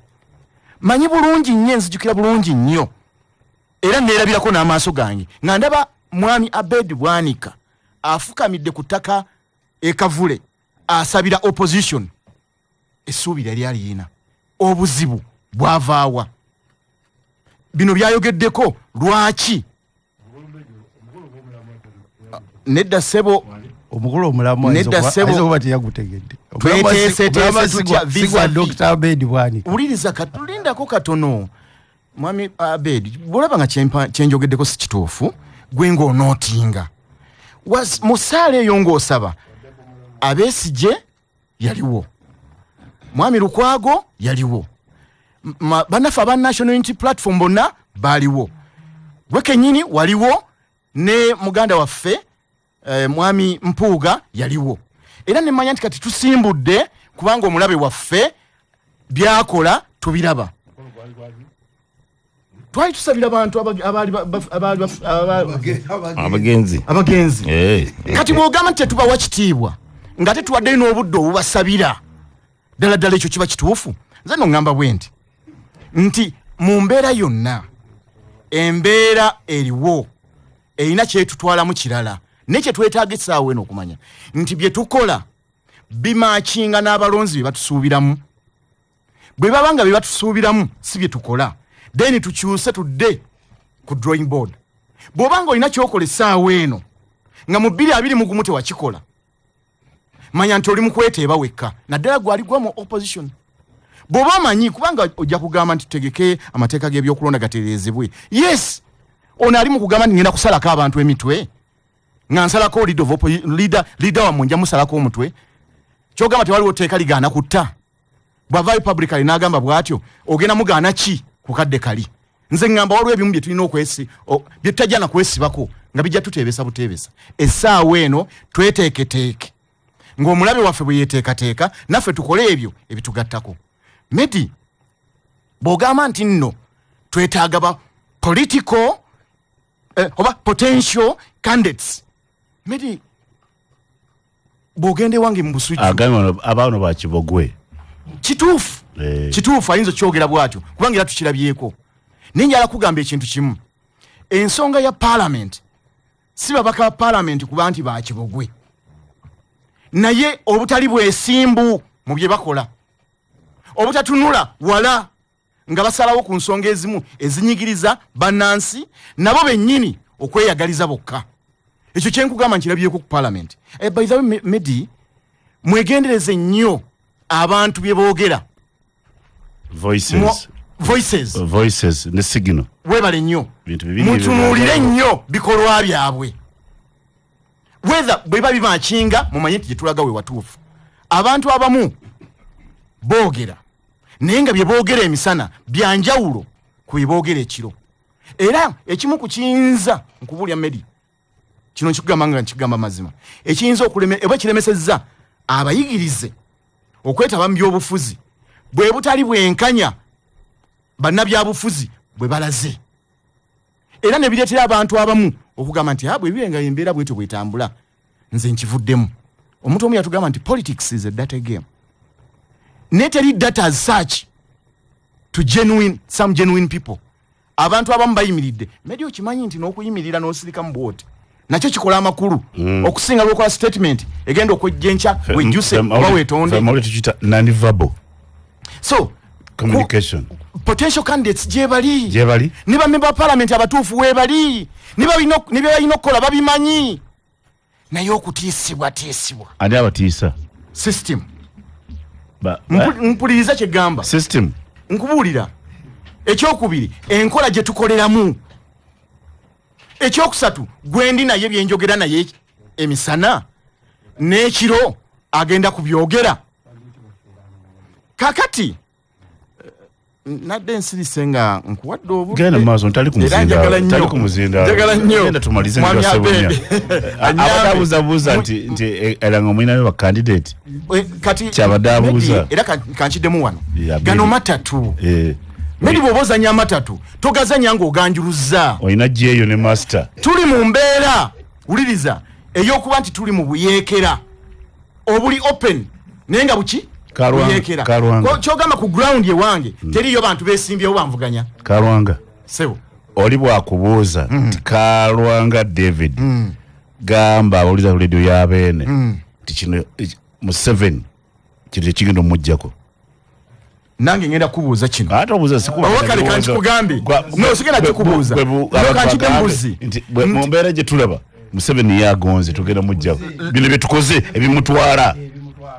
manyi bulungi nnyo nzijukira bulungi nnyo era neerabirako n'amaaso gange nga ndaba mwami Abed Bwanika afukamidde ku ttaka ekavule asabira opposition essuubi lyali aliyina obuzibu bwavaawa bino byayogeddeko lwaki nedda ssebo omukulu omulamu ayinza teyagutegedde sigwa Dr. Abed Bwanika uliriza katulindako katono mwami Abed bwolaba nga kyenjogeddeko si kituufu gwe ng'onootinga mu ssaala eyo ng'osaba Abesigye yaliwo mwami Lukwago yaliwo bannaffe aba National Unity Platform bonna baaliwo gwe kennyini waliwo ne muganda waffe mwami Mpuuga yaliwo era ne mmanya nti kati tusimbudde kubanga omulabe waffe byakola tubiraba twali tusabira abantu abagenzi kati bw'ogamba nti tetubawa kitiibwa nga tetuwaddeyo n'obudde obubasabira ddala ekyo kiba kituufu nze noŋŋamba bwe nti mu mbeera yonna embeera eriwo erina kyetutwalamu kirala nekyetwetaaga essaawa eno okumanya nti bye tukola bimaakinga n'abalonzi bye batusuubiramu bwe babanga bye batusuubiramu si bye tukola then tukyuse tudde ku drawing board bw'obanga olina kyokola essaawa eno nga mu 2021 tewakikola manya nti oli mu kweteeba wekka naddala gwaligwa mu opposition bw'oba amanyi kubanga ojja kugamba nti tutegeke amateeka g'ebyokulonda gatereezebwe yes ono ali mu kugamba nti ngenda kusalako abantu emitwe nga nsalako leader wammwe nja musalako omutwe kyogamba tewaliwo tteeka ligaana kutta bw'avaayo publicly n'agamba bw'atyo ogenda mugaana ki ku kadde kali nze ngamba waliwo ebimu bye tulina bye tutajja na kwesibako nga bijja tuteebesa buteebesa essaawa eno tweteeketeeke ng'omulabe waffe bwe yeeteekateeka naffe tukole ebyo ebitugattako Medi bw'ogamba nti nno twetaaga ba political oba potential candidates Medi bw'ogende wange mu busujju abaano bakibogwe kituufu ayinza kyogera bw'atyo kubanga era tukirabyeko naye njala kugamba ekintu kimu ensonga ya parliament si babaka ba parliament kuba nti bakibogwe naye obutali bwesimbu mu bye bakola obutatunula wala nga basalawo ku nsonga ezimu ezinyigiriza bannansi nabo bennyini okweyagaliza bokka ekyo kyenkugamba nkirabyeko ku parliament by the way Medi mwegendereze nnyo abantu bye boogera voices ne signal webale nnyo mutunuulire nnyo bikolwa byabwe whether bweba bimakinga mumanye nti gyetulaga we watuufu abantu abamu boogera naye nga bye boogera emisana byanjawulo ku bye boogera ekiro era ekimu ku kiyinza nkubulya Medi kino nkikugamba nga nkigamba mazima ekiyinza oba kiremesezza abayigirize okwetaba mu byobufuzi bwe butali bwenkanya bannabyabufuzi bwe balaze era ne bireetera abantu abamu okugamba nti bwe bibenga embeera bwetyo bwetambula nze nkivuddemu omuntu omu yatugamba nti politics is a data game neteri data as such to some genuine people abantu abamu bayimiridde Medi okimanyi nti n'okuyimirira n'osirika mu bwoti nakyo kikola amakulu okusinga lw'okola statement egenda okwejjenca wejjuse oba weetonde non-verbal so communication potential candidates gyebali ne bamemba ba parliament abatuufu weebali ne balina okukola babimanyi naye okutiisibwa ani abatiisa system mpuliriza kyegamba system nkubuulira ekyokubiri enkola gye tukoleramu ekyokusatu gwendi naye byenjogera naye emisana n'ekiro agenda kubyogera kakati nadde nsirise nga nkuwadde obugenda maaso ntali kumuzinda genda tumalize ngasebunya abadabuzabuza nti eranga mwinayo ba candidate kati kyabadabuza era kankiddemu wano gano matatu Medi boboza nyama tatu togazanya ngo oganjuluza oyina jeyo ne master tuli mu mbeera uliriza eyokuba nti tuli mu buyekera obuli open nenga buki buyekera ko kyogamba ku ground ye wange teriyo bantu besimbyewo banvuganya Kalwanga sebo oli bwakubuuza Kalwanga David gamba awuliza ku radio y'abeene ti kino mu 7 kiri kigendo mujjako nange ngenda kubuuza kino ate obuuza sikuba wakale kanchi kugambi no sigenda kubuuza kanchi dembuzi mu mbeera gye tulaba mu 7 yagonze tugenda mujjako bino bye tukoze ebimutwala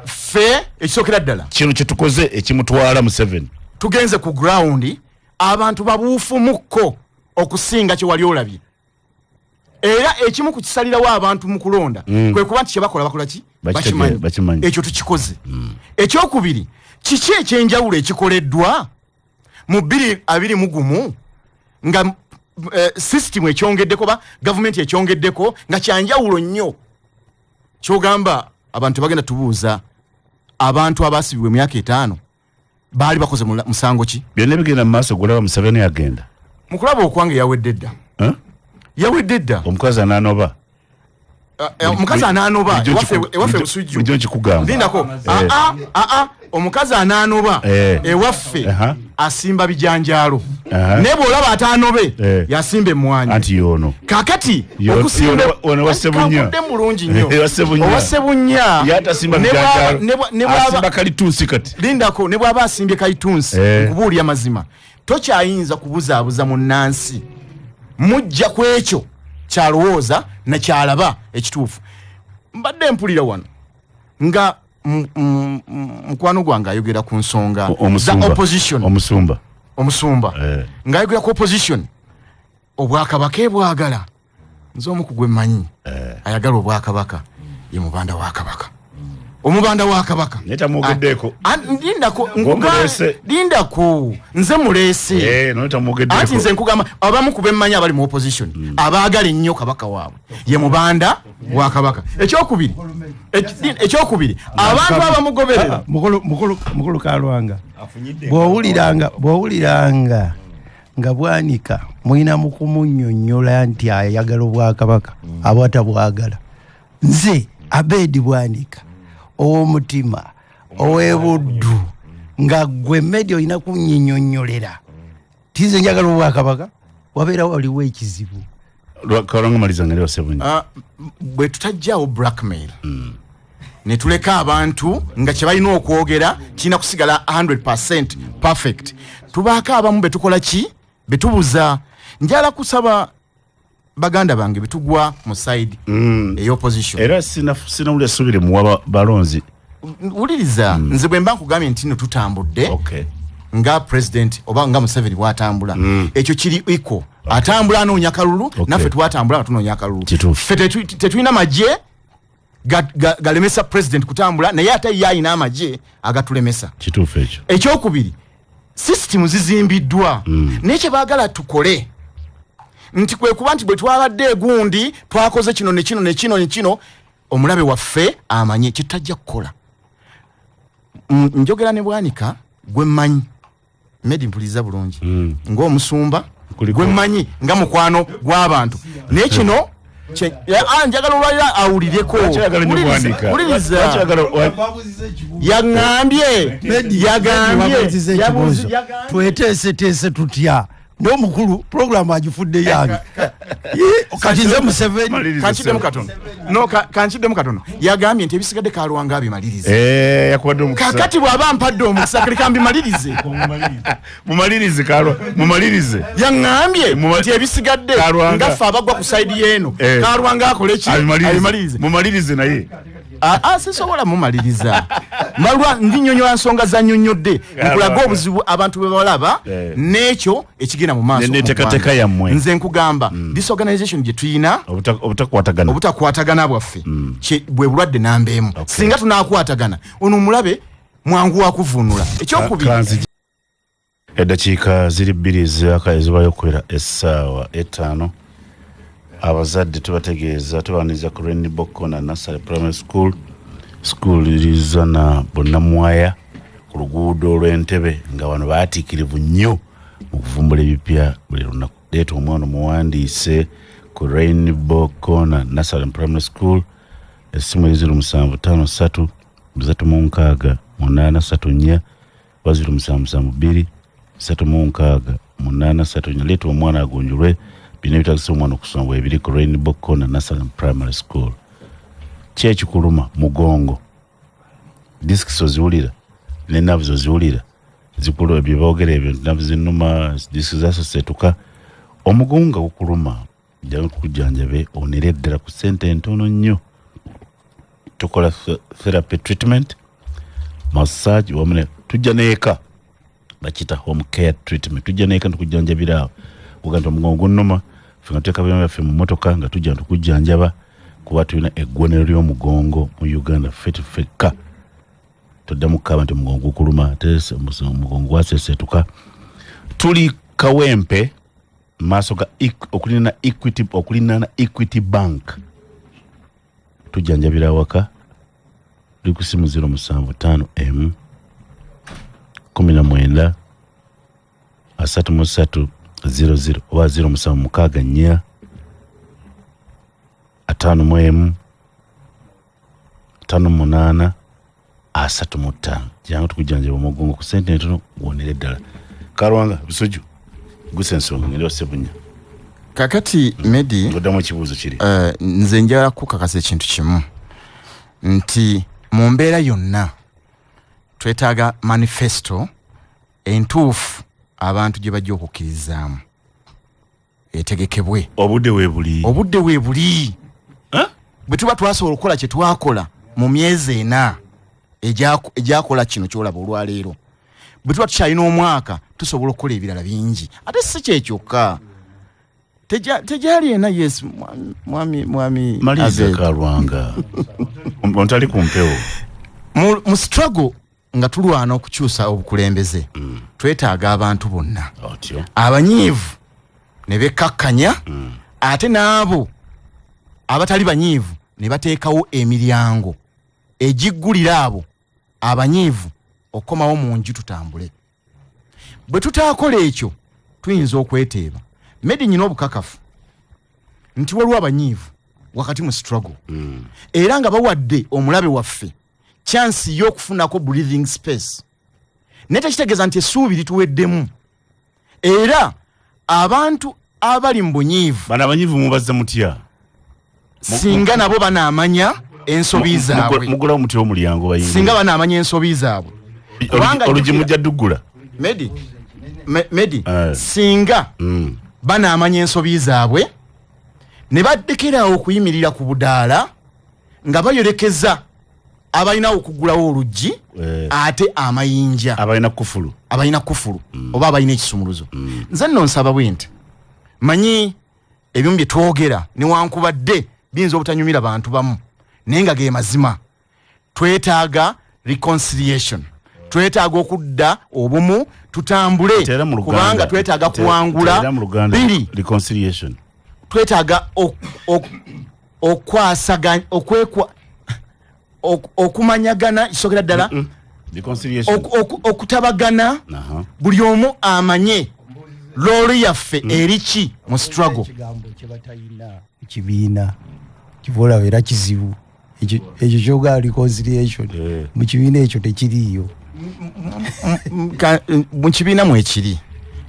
fe ekisokera ddala kino kye tukoze ekimutwala mu 7 tugenze ku ground abantu babuufu mukko okusinga kye wali olabye era ekimu ku kisalirawo abantu mu kulonda kwe kuba nti kye bakola ki bakimanyi ekyo tukikoze ekyokubiri kiki ekyenjawulo ekikoleddwa mu 2021 nga system ekyongeddeko ba government ekyongeddeko nga kyanjawulo nnyo kyogamba abantu bagenda tubuuza abantu abasibibwe mu myaka 5 baali bakoze musango ki byonna bigenda mu maaso gulaba mu 7 yagenda mukulaba okwange yawedde dda yawedde dda omukazi ananoba omukazi ananoba ewaffe busujju bijjo kikugamba lindako omukazi ananoba ewaffe asimba bijanjalo ne bwolaba atanobe yasimba emmwanyi anti yono kakati okusimba ono wasebunya mulungi nnyo wasebunya yatasimba bijanjalo asimba kalitunsi kati lindako ne bwaba asimbye kalitunsi kubuulya mazima tokyayinza kubuzaabuza mu nnansi mujja kwekyo kyalowooza na kyalaba ekituufu mbadde mpulira wano nga mukwano gwange ayogera ku nsonga za opposition omusumba ng'ayogera ku opposition obwakabaka bwagala nze omu ku gwe mmanyi ayagala obwakabaka ye mubanda wa kabaka omubanda wa kabaka neta mugeddeko lindako nze mulese nota mugeddeko ati nze nkugamba abamu ku bemmanyi abali mu opposition abaagala ennyo kabaka waabwe ye mubanda wa kabaka ekyokubiri abantu abamugoberera mukulu Kalwanga bw'owuliranga nga Bwanika mulina mu kumunnyonnyola nti ayagala obwakabaka abatabwagala nze Abedi Bwanika ow'omutima ow'ebuddu nga gwe media olina kunnyinnyonnyolera tize njagala obwakabaka wabeera waliwo ekizibu Kalwanga maliza ngeri wasebunya bwe tutajjawo blackmail ne tuleka abantu nga kye balina okwogera kirina kusigala 100% perfect tubaako abamu betukola ki betubuza njala kusaba baganda bange betugwa mu side ey'opposition era sina uli asubire mu balonzi uliriza nze bwe mba nkugambye nti no tutambudde nga president oba nga Museveni bw'atambula ekyo kiri iko atambula anoonya kalulu naffe twatambula tunoonya kalulu ffe tetulina magye galemesa president kutambula naye ate ye alina amagye agatulemesa kituufu ekyo ekyokubiri system zizimbiddwa naye kye baagala tukole nti kwe kuba nti bwe twabadde egundi twakoze kino ne kino ne kino ne kino omulabe waffe amanye kitajja kukola njogera ne Bwanika gwe mmanyi Medi mpuliza bulungi ng'omusumba gwe mmanyi nga mukwano gw'abantu naye kino njagala olwalira awulireko yagambye tweteeseteese tutya n'omukulu programu agifudde yange kati nze Museveni kankiddemu katono yagambye nti ebisigadde Kalwanga abimalirize kakati bw'aba mpadde omukisa kaleka mbimalirize mumalirize yagambye nti ebisigadde ngaffe abagwa ku sayidi y'eno Kalwanga akole ki abimalirize mumalirize naye sisobola mumaliriza malwa ndinyonyola nsonga za nnyonnyodde nkulaga obuzibu abantu bwe balaba n'ekyo ekigenda mu maaso neteekateeka yammwe nze nkugamba this organization gye tuyina obutakwatagana bwaffe bwe bulwadde nambeemu singa tunaakwatagana ono omulabe mwangu wa kuvunula ekyokubiri eddakiika ziri 2 ezibaayo okuwera essaawa 5 abazadde tubategeeza tubaniriza ku Rainbow Corner Nursery Primary School irizana Bonnamwaya ku luguudo olw'Entebbe nga wano baatiikirivu nnyo okuvumbula ebipya buli lunaku. Leeta omwana omuwandiise ku Rainbow Corner Nursery and Primary School. Essimu 0753 336 834 0772 336 834. Leeta omwana agonjolwe. Bino ebitagisa omwana okusonga ebiri ku Rainbow Corner Nursery and Primary School. Kyekikuluma mugongo. Discs oziwulira ne nerves oziwulira zikulu ebyo boogera ebyo nerves zinuma discs zasesetuka omugongo gukuluma jja kujanjabe onere ddala ku sente ntono nnyo. Tukola therapy treatment, massage wamune tujja neeka bakita home care treatment. Tujja neeka ntukujanjabira uganda omugongo gunnuma fenga teka byama ffe mu motoka nga tujja ntukujanjaba kuba tulina eggwanero ly'omugongo mu Uganda fekka. Toddamu kukaba nti omugongo gukuluma ate omugongo gwasesetuka. Tuli Kawempe maaso ga okulinana Equity Bank. Tujanjabira waka tuli ku simu 075 M 19 33 00 oba 076 5 M 58 35. Jangu tukujanjaba omugongo ku sente ntono wonere ddala. Karwanga Bisuju gusensonga ngende osebunya. Kakati Medi ngodamu ekibuuzo kiri. Nze njagala kukakasa ekintu kimu nti mu mbeera yonna twetaaga manifesto entuufu abantu gye bajja okukkirizaamu etegekebwe. Obudde weebuli. Bwe tuba twasobola okukola kye twakola mu myezi 4 egyakola kino kyolaba olwaleero, bwe tuba tukyalina omwaka tusobola okukola ebirala bingi. Ate si kyekyokka tejali ena. Yes mwami Maliza Karwanga ontali kumpewo mu struggle nga tulwana okukyusa obukulembeze. Twetaaga abantu bonna abanyiivu ne bekkakkanya ate n'abo abatali banyiivu ne bateekawo emiryango egiggulira abo abanyiivu okukomawo mu nju tutambule. Bwe tutaakola ekyo tuyinza okweteeba. Medi nyina obukakafu nti waliwo abanyiivu wakati mu struggle era nga bawadde omulabe waffe chance y'okufunako breathing space. Netekitegeeza nti essuubi lituweddemu era abantu abali mu bunyiivu. Bana abanyiivu mubazza mutya singa nabo banaamanya ensobi zaabwe. Mugula omuti w'omulyango bayinza singa banaamanya ensobi zaabwe. Olugi mujja ddugula Medi singa banaamanya ensobi zaabwe ne baddekerawo okuyimirira ku budaala nga bayolekeza abalina okuggulawo oluggi ate amayinja abalina kufulu oba abalina ekisumuluzo. Nze nno nsaba bwenti manyi ebimu bye twogera newankubadde biyinza obutanyumira bantu bamu naye nga ge mazima. Twetaaga reconciliation, twetaaga okudda obumu tutambule kubanga twetaaga kuwangula. Biri reconciliation twetaaga okwasaganya okumanyagana isogera ddala okutabagana buli omu amanye loolu yaffe eriki mu struggle. Kibiina kivola era kizibu ekyo kyoga reconciliation mu kibiina ekyo tekiriiyo. Mu kibiina mwekiri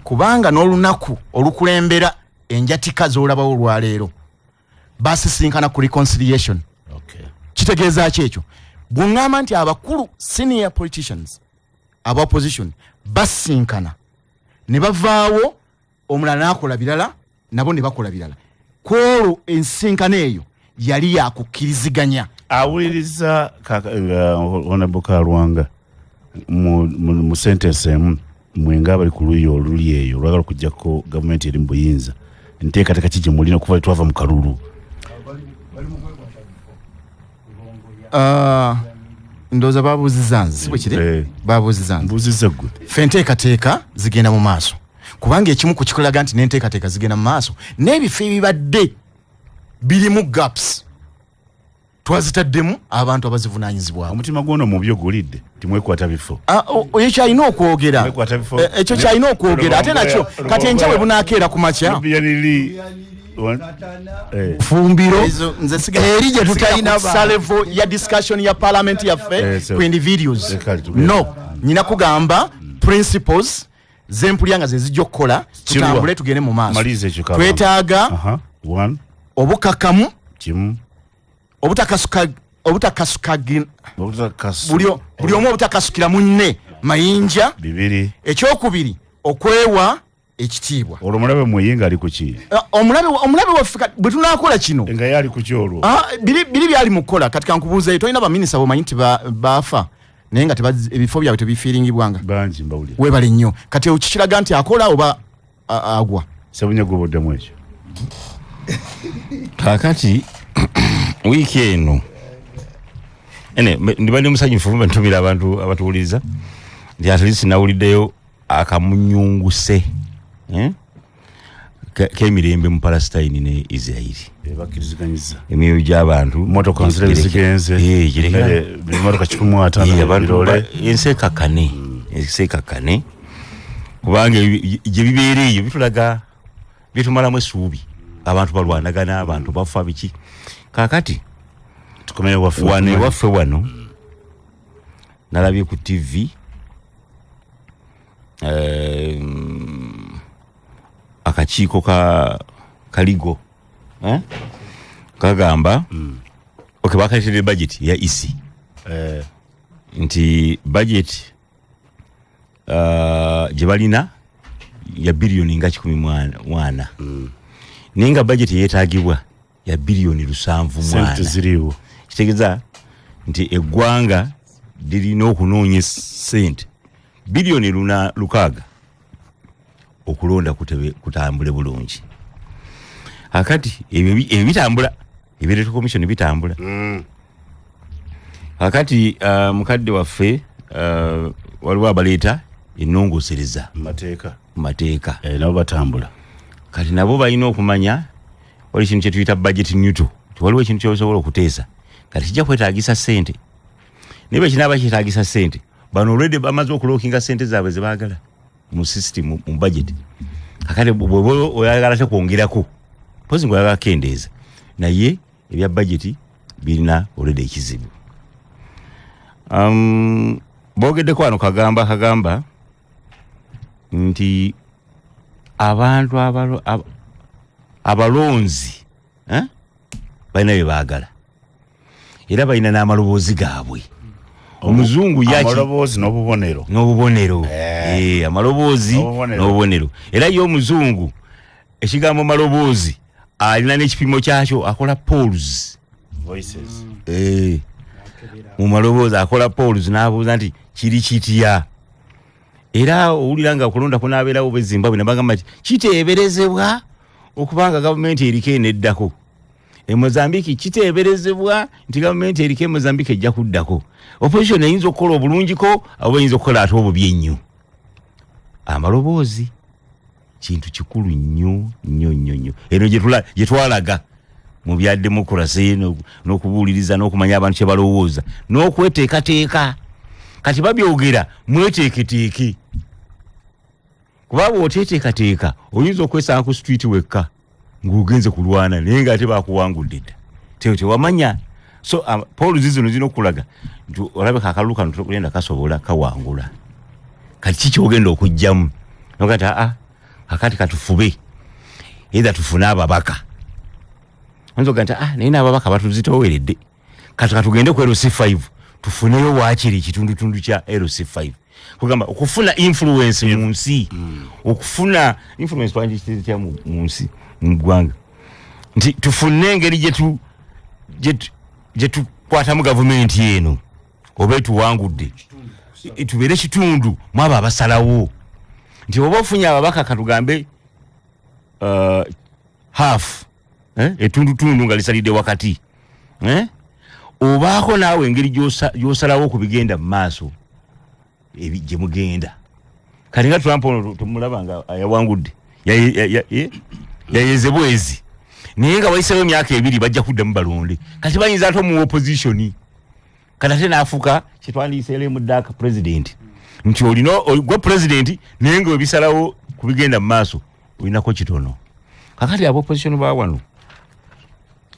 kubanga n'olunaku olukulembera enjatika z'olabawo olwaleero basisinkana ku reconciliation. Kitegeeza ki ekyo? Bw'oŋŋamba nti abakulu senior politicians aba opposition basinkana ne bavaawo omulala n'akola birala nabo ne bakola birala. Kwolwo ensinkana eyo yali yakukkiriziganya. Awuliriza Honorable Karwanga mu sentence emu mwenga bali ku luyi oluli eyo olwagala okuggyako gavumenti eri mu buyinza enteekateeka ki gye mulina okuva twava mu kalulu? Ndowooza babuuziza nze bwe kiri babuuziza nze mbuuziza ggwe. Ffe enteekateeka zigenda mu maaso kubanga ekimu ku kikolaga nti n'enteekateeka zigenda mu maaso n'ebifo ebibadde birimu gaps twazitaddemu abantu abazivunanyizibwa. Omutima gwono mu byo gulidde timwekwata bifo. Ekyo alina okwogera. Ekyo kyalina okwogera ate nakyo kati enjawe bunakeera ku makya. Fumbiro eri gye tutalina level ya discussion ya parliament yaffe ku individuals. No, nyina kugamba principles z'empulya ze zijja okukola tutambule tugende mu maaso. Twetaaga obukakamu kimu obutakasukagina buli omu obutakasukira munne mayinja bibiri. Ekyokubiri okwewa ekitiibwa. Olwo omulabe mweyinga ali ku ki? Omulabe waffe bwe tunaakola kino nga yali ku ki olwo? Biri byali mu kukola kati kankubuuza tolina baminisita bomanyi nti baafa naye nga ebifo byabwe tebifiiringibwanga bangi mbawulira. Weebale nnyo kati kikiraga nti akola oba agwa. Sebunya gwoboddemu ekyo. Kakati wiki eno ndibadde musanyufu ntumira abantu abatuwuliriza nti atalisi nawuliddeyo akamunyunguse k'emirembe mu Palestine ne Israeli. Bakiriziganyiza emyoyo gy'abantu motoka nzire zigenze motoka 15 ensekakane kubanga gye bibeera eyo bitulaga bitumalamu essuubi. Abantu balwanagana, abantu bafa biki. Kakati tukomeye waffe wano nalabye ku TV akakiiko kaligo kagamba bakaleetedde budget ya isi nti budget gye balina ya biliyoni nga 14 ninga budget yeetaagibwa ya biliyoni 7 ziriwo. Kitegeeza nti eggwanga lirina okunoonya sente biliyoni 6 okulonda kutambule bulungi. Akati ebyo bitambula ebireeto commission bitambula. Akati mukadde waffe waliwo abaleeta ennongoosereza mateeka nabo batambula. Kati nabo balina okumanya wali kintu kye tuyita budget neutral. Waliwo ekintu kyosobola okuteesa kati kijja kwetaagisa ssente naye kinaaba kyetaagisa ssente bano already bamaze okulookinga ssente zaabwe ze baagala mu system mu budget. Kakati bw'oba oyagala te kwongerako pozi ng'oyagala kendeeza naye ebya budget birina already ekizibu. Boogeddeko wano kagamba nti abantu abalonzi balina bye baagala era balina n'amaloboozi gaabwe. Omuzungu amaloboozi n'obubonero amaloboozi n'obubonero era ye omuzungu ekigambo maloboozi alina n'ekipimo kyakyo akola polls voices mu maloboozi akola polls n'abuuza nti kiri kitya era owulira nga okulonda kunaabeerawo be Zimbabwe nabagamba nti kiteeberezebwa okubanga gavumenti eriko eneddako. Mozambique kiteeberezebwa nti gavumenti eriko Mozambique ejja kuddako. Opposition eyinza okukola obulungiko oba eyinza okukola ate obubi ennyo. Amaloboozi kintu kikulu nnyo. Eno gye twalaga mu bya demokrasi n'okubuuliriza n'okumanya abantu kye balowooza n'okweteekateeka. Kati babyogera mweteeketeeke kuba bw'oteeteekateeka oyinza okwesanga ku street wekka ng'ogenze kulwana naye ng'ate baakuwangudde dda tewamanya. So polisi zino zino okulaga nti olabeka akalulu kano tugenda kasobola kawangula. Kati kiki ogenda okugyamu nokati akati katufube either tufune ababaka onzoga nti naye n'ababaka batuzitooweredde kati katugende ku LC5 tufuneyo waakiri ekitundutundu kya LC5 kugamba okufuna influence mu nsi okufuna influence twanjikitya mu nsi mu ggwanga nti tufune engeri gye tukwatamu gavumenti eno oba etuwangudde tubeere kitundu mu abo abasalawo nti oba ofunye ababaka katugambe half etundutundu nga lisalidde wakati obaako naawe engeri gy'osalawo okubigenda mu maaso gye mugenda. Kati nga Trump ono tumulaba nga yawangudde yayeze bwezi Nenga waiseyo myaka 2 bajja kuddamu balonde. Kati bayinza ato mu opposition. Kana tena afuka kitwandisele mu dark president. Nti olino gwa president nenga obisalawo kubigenda maaso olinako kitono. Kakati abo opposition ba wano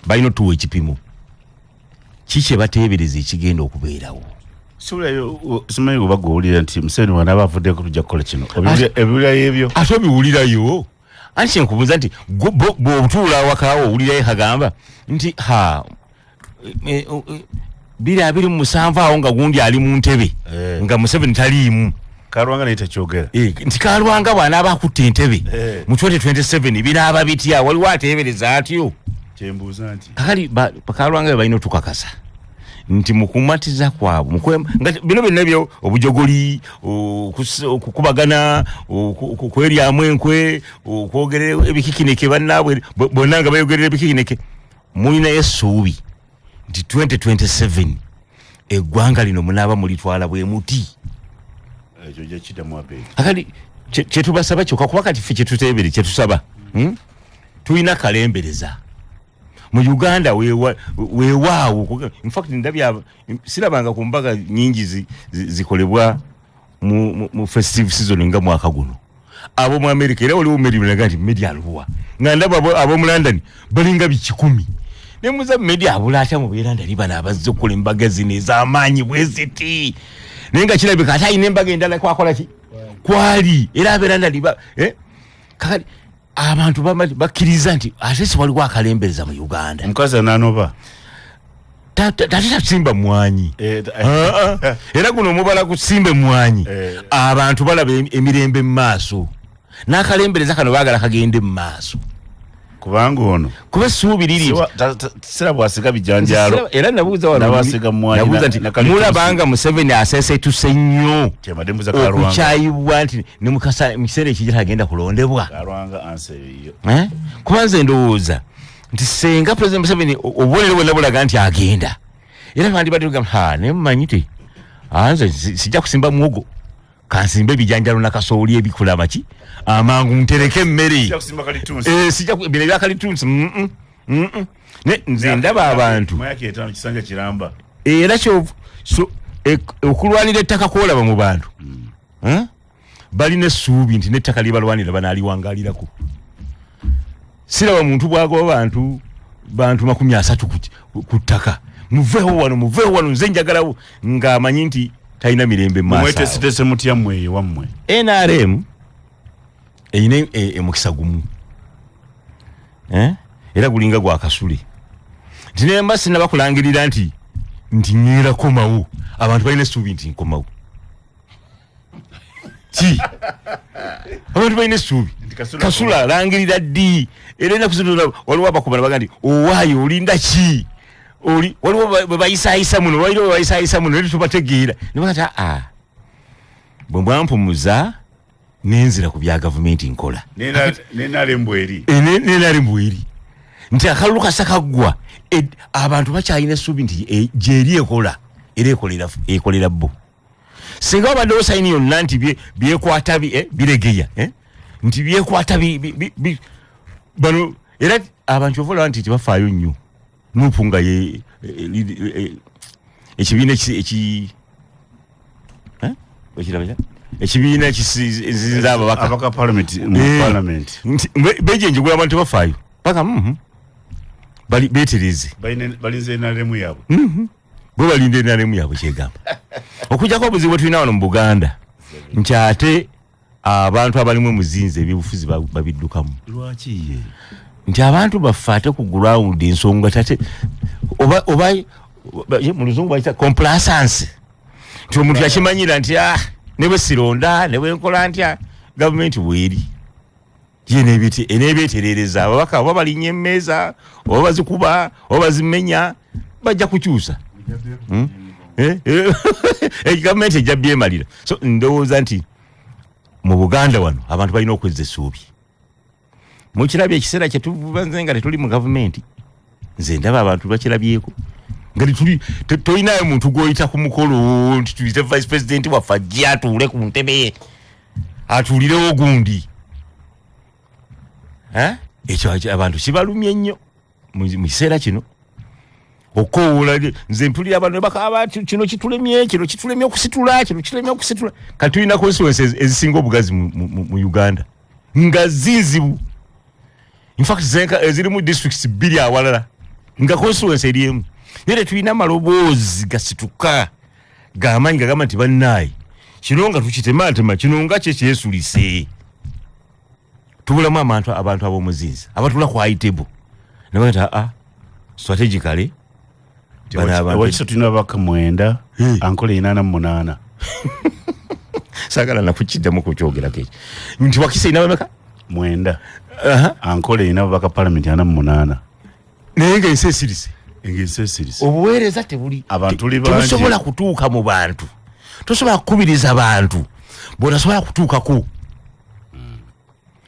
bayino tuwe ekipimo. Kiche batebereza ekigenda okubeerawo. Sura yo simanyi ubagulira nti Museveni wanaba avudde ku tujja kukola kino. Ebibira yebyo. Ate biwulirayo. Anti nkubuza nti bo tula wakawo owulirayo kagamba nti bira abiri musanvu awo nga gundi ali mu ntebe nga Museveni taliimu. Kalwanga naita kyogera. Nti Kalwanga bwana abakutte entebe mu 2027 binaaba bitya waliwo atebereza atyo. Kyembuuza nti kakali Kalwanga balina tukakasa nti mukumatiza kwabo ngati bino byonna obujogoli okukubagana okweri amwenkwe okwogerera ebikikineke bannabwe bonna nga bayogerera ebikikineke mulina essuubi nti 2027 eggwanga lino munaaba mulitwala bwe muti ekyo gye kitamu abe kakali kyetubasaba kyokka kuba kati ffe kyetutebere kyetusaba tulina kalembereza mu Uganda weewaawo in fact ndabya sirabanga ku mbaga nyingi zikolebwa mu festive season nga mwaka guno abo mu America era waliwo media ngati media aluwa nga ndaba abo mu London balinga bikikumi ne muza media abulata mu London libana abazze okukola embaga zine z'amaanyi bweziti nenga kirabika ate ayina embaga endala kwakola ki kwali era abeeranda liba kakati abantu bakkiriza nti ate si waliwo akalembereza mu Uganda. Omukazi ananoba tasimba mwanyi era guno omubala kusimbe mwanyi abantu balaba emirembe mu maaso n'akalembereza kano baagala kagende mu maaso kubanga ono kuba essuubi liri sira bwasiga bijanjalo era nabuuza nabasiga mwanyi nabuuza nti mulabanga Museveni aseesetuse nnyo okukyayibwa nti ne mu kiseera ekijira agenda kulondebwa Kalwanga answer yo kuba nze ndowooza nti senga President Museveni obubonero bwonna bulaga nti agenda era bandi badugamba naye mumanyi te nze sijja kusimba muwogo kansimbe ebijanjalo nakasooli ebikula maki amangu ntereke emmere sijja bino byakalitunsi nze ndaba abantu kisanja kiramba era okulwanira ettaka kwolaba mu bantu balina essuubi nti n'ettaka libalwanira banaaliwangalirako siraba muntu bwagoba bantu 30 ku ttaka muveewo wano nze njagalawo ng'amanyi nti talina mirembe mu maaso mwetesitese mutya mmwe wammwe NRM eyina emukisa gumu era gulinga gwa kasule nti nemba sinaba kulangirira nti ngeera komawo abantu balina essuubi nti nkomawo abantu balina essuubi kasula langirira ddi era enaku zino waliwo abakubana baga nti owaayo olinda ki waliwo bebayisayisa muno waliwo bebayisayisa muno era tubategeera nebagati bwe mwampumuza nenzira ku bya gavumenti nkola nenalembweri nti akalulu kasa kaggwa abantu bakyalina essuubi nti gyeri ekola era ekolera bo singa wabadde osayini yonna nti byekwata biregeya nti byekwata bano era abantu ovolaba nti tebafaayo nnyo nupunga ekibiina ekibiina ekisinza ababaka parliament bejenjegula abantu tebafaayo paka betereze balinze enalemu yaabwe bwe balinda enalemu yaabwe kyegamba okujjako obuzibu bwe tulina wano mu Buganda nti ate abantu abalimu emuzinze ebyobufuzi babiddukamu lwaki nti abantu baffe ate ku ground ensonga tate oba mu luzungu bayita complaisance nti omuntu yakimanyira nti ne bwe sironda ne bwe nkola ntya gavumenti bweri enebyeterereza ababaka oba balinnya emmeeza oba bazikuba oba bazimenya bajja kukyusa gavumenti ejja byemalira so ndowooza nti mu Buganda wano abantu balina okwezza essuubi mukirabye ekiseera kyetubanze nga tetuli mu gavumenti nze ndaba abantu bakirabyeko nga tolinayo muntu gwoyita ku mukolo nti tuyite vice president waffe ajje atuule ku ntebe atuulirewo gundi ekyo abantu kibalumye nnyo mu kiseera kino okowula nze mpulira abantu bakaba kino kitulemye okusitula kati tulina constituencies ezisinga obugazi mu Uganda nga zinzibu in fact eziri mu districts 2 awalala nga constituency eri emu naye tulina maloboozi gasituka gamanyi gagamba nti bannaye kino nga tukitematema kino nga kyekyesulise tubulamu abantu ab'omuzinzi abatula ku high table nebagata strategically wakisa tulina abaka 9 ankole 88 sagala nakukiddamu kukyogera keki nti wakisa ina bameka 9 ankole ina abaka parliament 88 naye nga ensesirise obuweereza tebuli abantu tuli bangi tosobola kutuuka mu bantu tosobola kukubiriza abantu bonasobola kutuukako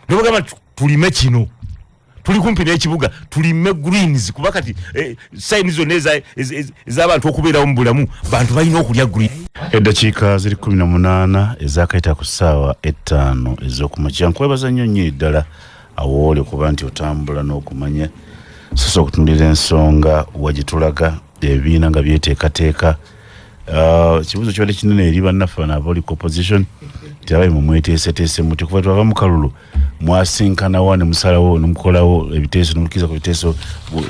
nobagamba tulime kino tuli kumpi n'ekibuga tulime greens kuba kati sayini zonna ez'abantu okubeerawo mu bulamu bantu balina okulya green. Eddakiika ziri 18 ezakayita ku ssaawa 5 ez'okumakya nkwebaza nnyo ddala awoole kuba nti otambula n'okumanya sosa okutunulira ensonga wagitulaga ebibiina nga byeteekateeka kibuzo kibadde kinene eri bannaffe bano abali ku opposition nti abayi mumweteeseteese muti kuva twava mu kalulu mwasinkanawa ne musalawo nemukolawo ebiteeso nemukkiriza ku biteeso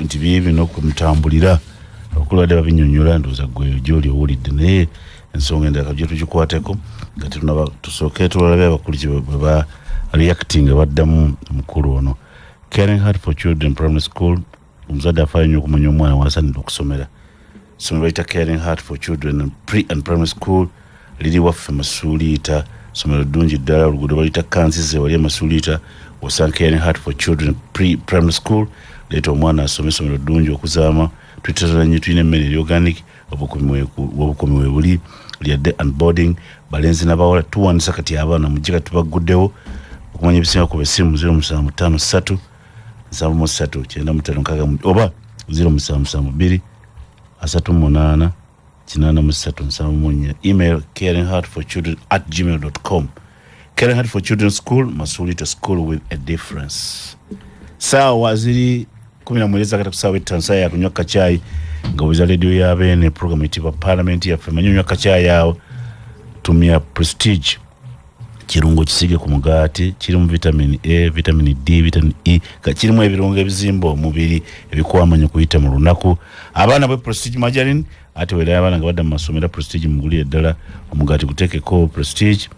nti bibi n'okumutambulira okulwadde babinnyonnyola ndowooza gwe gy'oli owulidde naye ensonga endala gye tugikwateko nga tusooke tulabe abakulu gye bwe reacting baddamu omukulu ono. Caring Heart for Children Primary School omuzadde afaayo nnyo okumanya omwana wasaanidde okusomera. Somero liyita Caring Heart for Children Pre and Primary School liri waffe Masuuliita. Somero ddungi ddala oluguudo baliyita Kansize wali Masuuliita osanga Caring Heart for Children Pre Primary School leeta omwana asome somero ddungi okuzaama twetazala nnyo tulina emmere eri organic obukomi we buli lyadde and boarding balenzi n'abawala tuwanisa kati abaana mujje kati tubaguddewo okumanya ebisinga ku besimu 0753 73 oba 0772 38 837 email caringheartforchildren@gmail.com. Caring Heart for Children School, Masuuliita School with a difference. Saawa ziri 11 kati kusaawa 5 saa ya kunywa kachai nga wiza radio ya bene program itiba parliament ya fema nywa kachai yao tumia Prestige kirungo kisige ku mugati kirimu vitamin A, vitamin D, vitamin E kirimu ebirungo ebizimbo omubiri ebikwamanya kuyita mu lunaku. Abaana bwe Prestige margarine ate wera abaana nga badda mu masomero Prestige mugulire ddala omugati guteekeko Prestige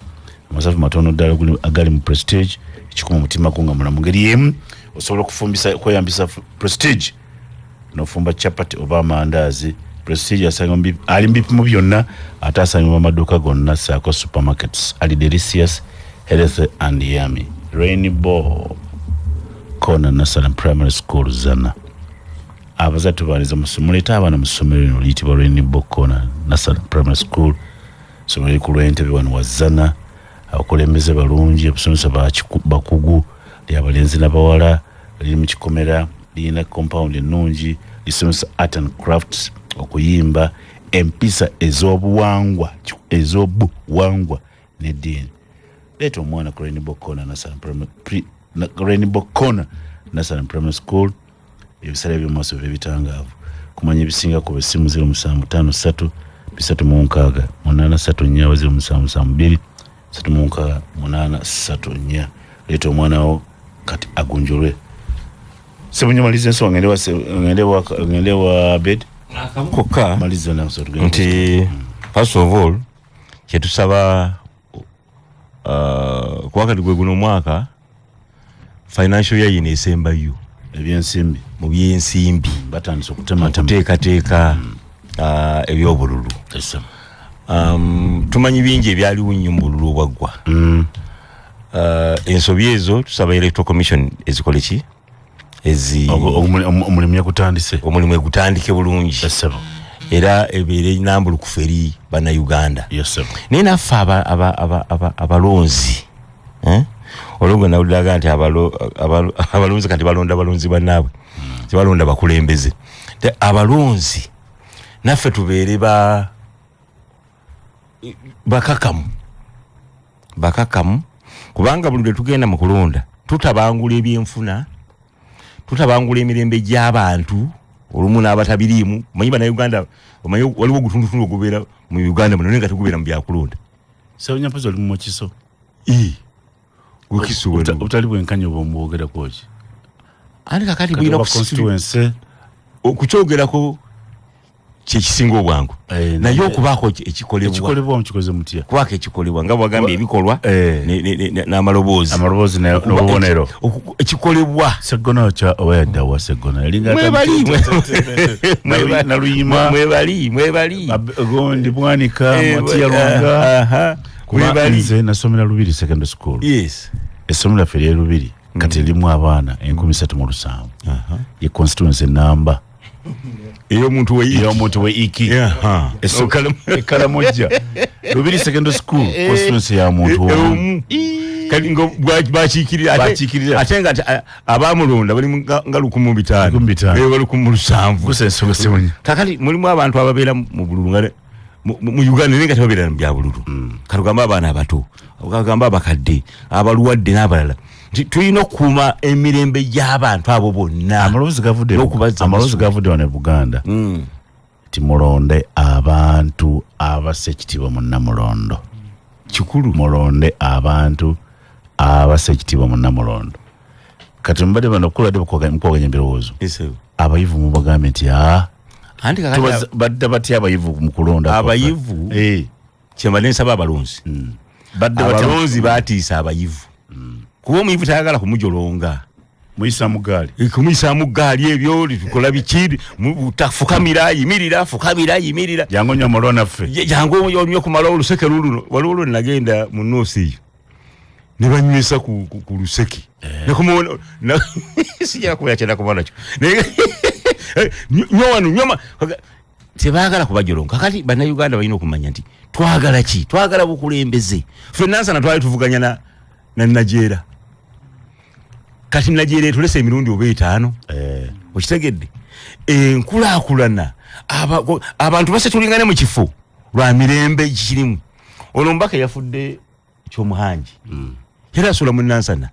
amasafu matono ddala agali mu Prestige ekikuma mutima kunga mulamu ngeri yemu osobola okufumbisa kweyambisa Prestige n'ofumba chapati oba amandazi. Prestige asanga ali mbipimo byonna ate asanga mu maduuka gonna saako supermarkets ali delicious healthy and yummy. Rainbow Corner Nursery Primary School Zana abazadde baaliza muleeta abaana mu ssomero lino liyitibwa Rainbow Corner Nursery Primary School. Ssomero liri ku Lwentebe wano wa Zana abakulembeze balungi abasomesa bakugu lyabalenzi n'abawala liri mu kikomera lirina compound ennungi lisomesa art and crafts okuyimba empisa ez'obuwangwa n'eddiini. Leeta omwana ku Rainbow Corner Nursery Primary School ebisale eby'omumaaso bibe bitangaavu. Kumanya ebisinga ku besimu 0753 336 834 0772 336 leeta omwana wo kati agunjulwe. Sebunyamaliza ensonga ngende wa bed koka maliza naso tugende nti first of all kyetusaba kwakati gwe guno mwaka financial year ine esembayo ebyensimbi mu byensimbi batandise okutematema kuteekateeka ebyobululu. Tumanyi bingi ebyaliwo nnyo mu bululu obwaggwa. Ensobi ezo tusaba Electoral Commission ezikole ki omulimu yakutandise omulimu egutandike bulungi era ebeere nambulukufu eri bannayuganda. Naye naffe abalonzi olwo nawuliraga nti abalonzi kati balonda balonzi bannaabwe tebalonda bakulembeze. Abalonzi naffe tubeere bakakamu kubanga buli lwe tugenda mu kulonda tutabangula ebyenfuna tutabangula emirembe gy'abantu olumu n'abatabiriimu omanyi bannayuganda omanyi waliwo ogutundutundu ogubeera mu Uganda muno naye nga tegubeera mu byakulonda Sewunya mpozi oli mu Mukiso Gukiso utali bwenkanya oba omwogerako ki ate kakati bwina constituency okukyogerako kyekisinga obwangu naye okubaako ekikolebwa mukikoze mutya kubako ekikolebwa nga bwagambye ebikolwa n'amaloboozi n'obubonero ekikolebwa Seggona oba yaddawa Seggona mwebali gondi bwanika Matiya Lwanga nze nasomera Lubiri secondary school essomero lyaffe ly'e Lubiri kati erimu abaana 137 ye constituency namba ey'omuntu we iki Karamoja Lubiri secondary school constituency ya muntu omu kali ngo bakiikirira ate nga abamulonda bali nga 1500 bali 17 kusensogose kakali mulimu abantu ababeera mu bululu nga mu Uganda nenga tebabeera mu bya bululu katugamba abaana abato okagamba abakadde abaluwadde n'abalala tulina okuuma emirembe gy'abantu abo bonna amaloboozi gavudde wano e Buganda timulonde abantu abassa ekitiibwa mu Namulondo kikulu mulonde abantu abassa ekitiibwa mu Namulondo kati mbadde bano okuladde mukwaganya ebirowoozo abayivu mubagambye nti anti badde batya abayivu mu kulonda abayivu kyembadde nsaba abalonzi abalonzi batiisa abayivu kuba omuyivu tayagala kumujolonga muyisaamu gaali ebyo tukola biki tafukamira yimirira jangu nnyo amalwa naffe jangu onnyo kumala oluseke luluno waliwo olwo nagenda mu noosi eyo ne banywesa ku luseke sijala kubeera kyenda kuba nakyo nyoma tebaagala kubajolonga kakati bannayuganda balina okumanya nti twagala ki twagala bukulembeze ffenna nsana twali tuvuganya na Najeera kati Najeera tulese emirundi oba 5 okitegedde enkulaakulana abantu base tulingane mu kifo lwa mirembe kirimu ono mbaka yafudde ky'omuhanji era asula mu Nansana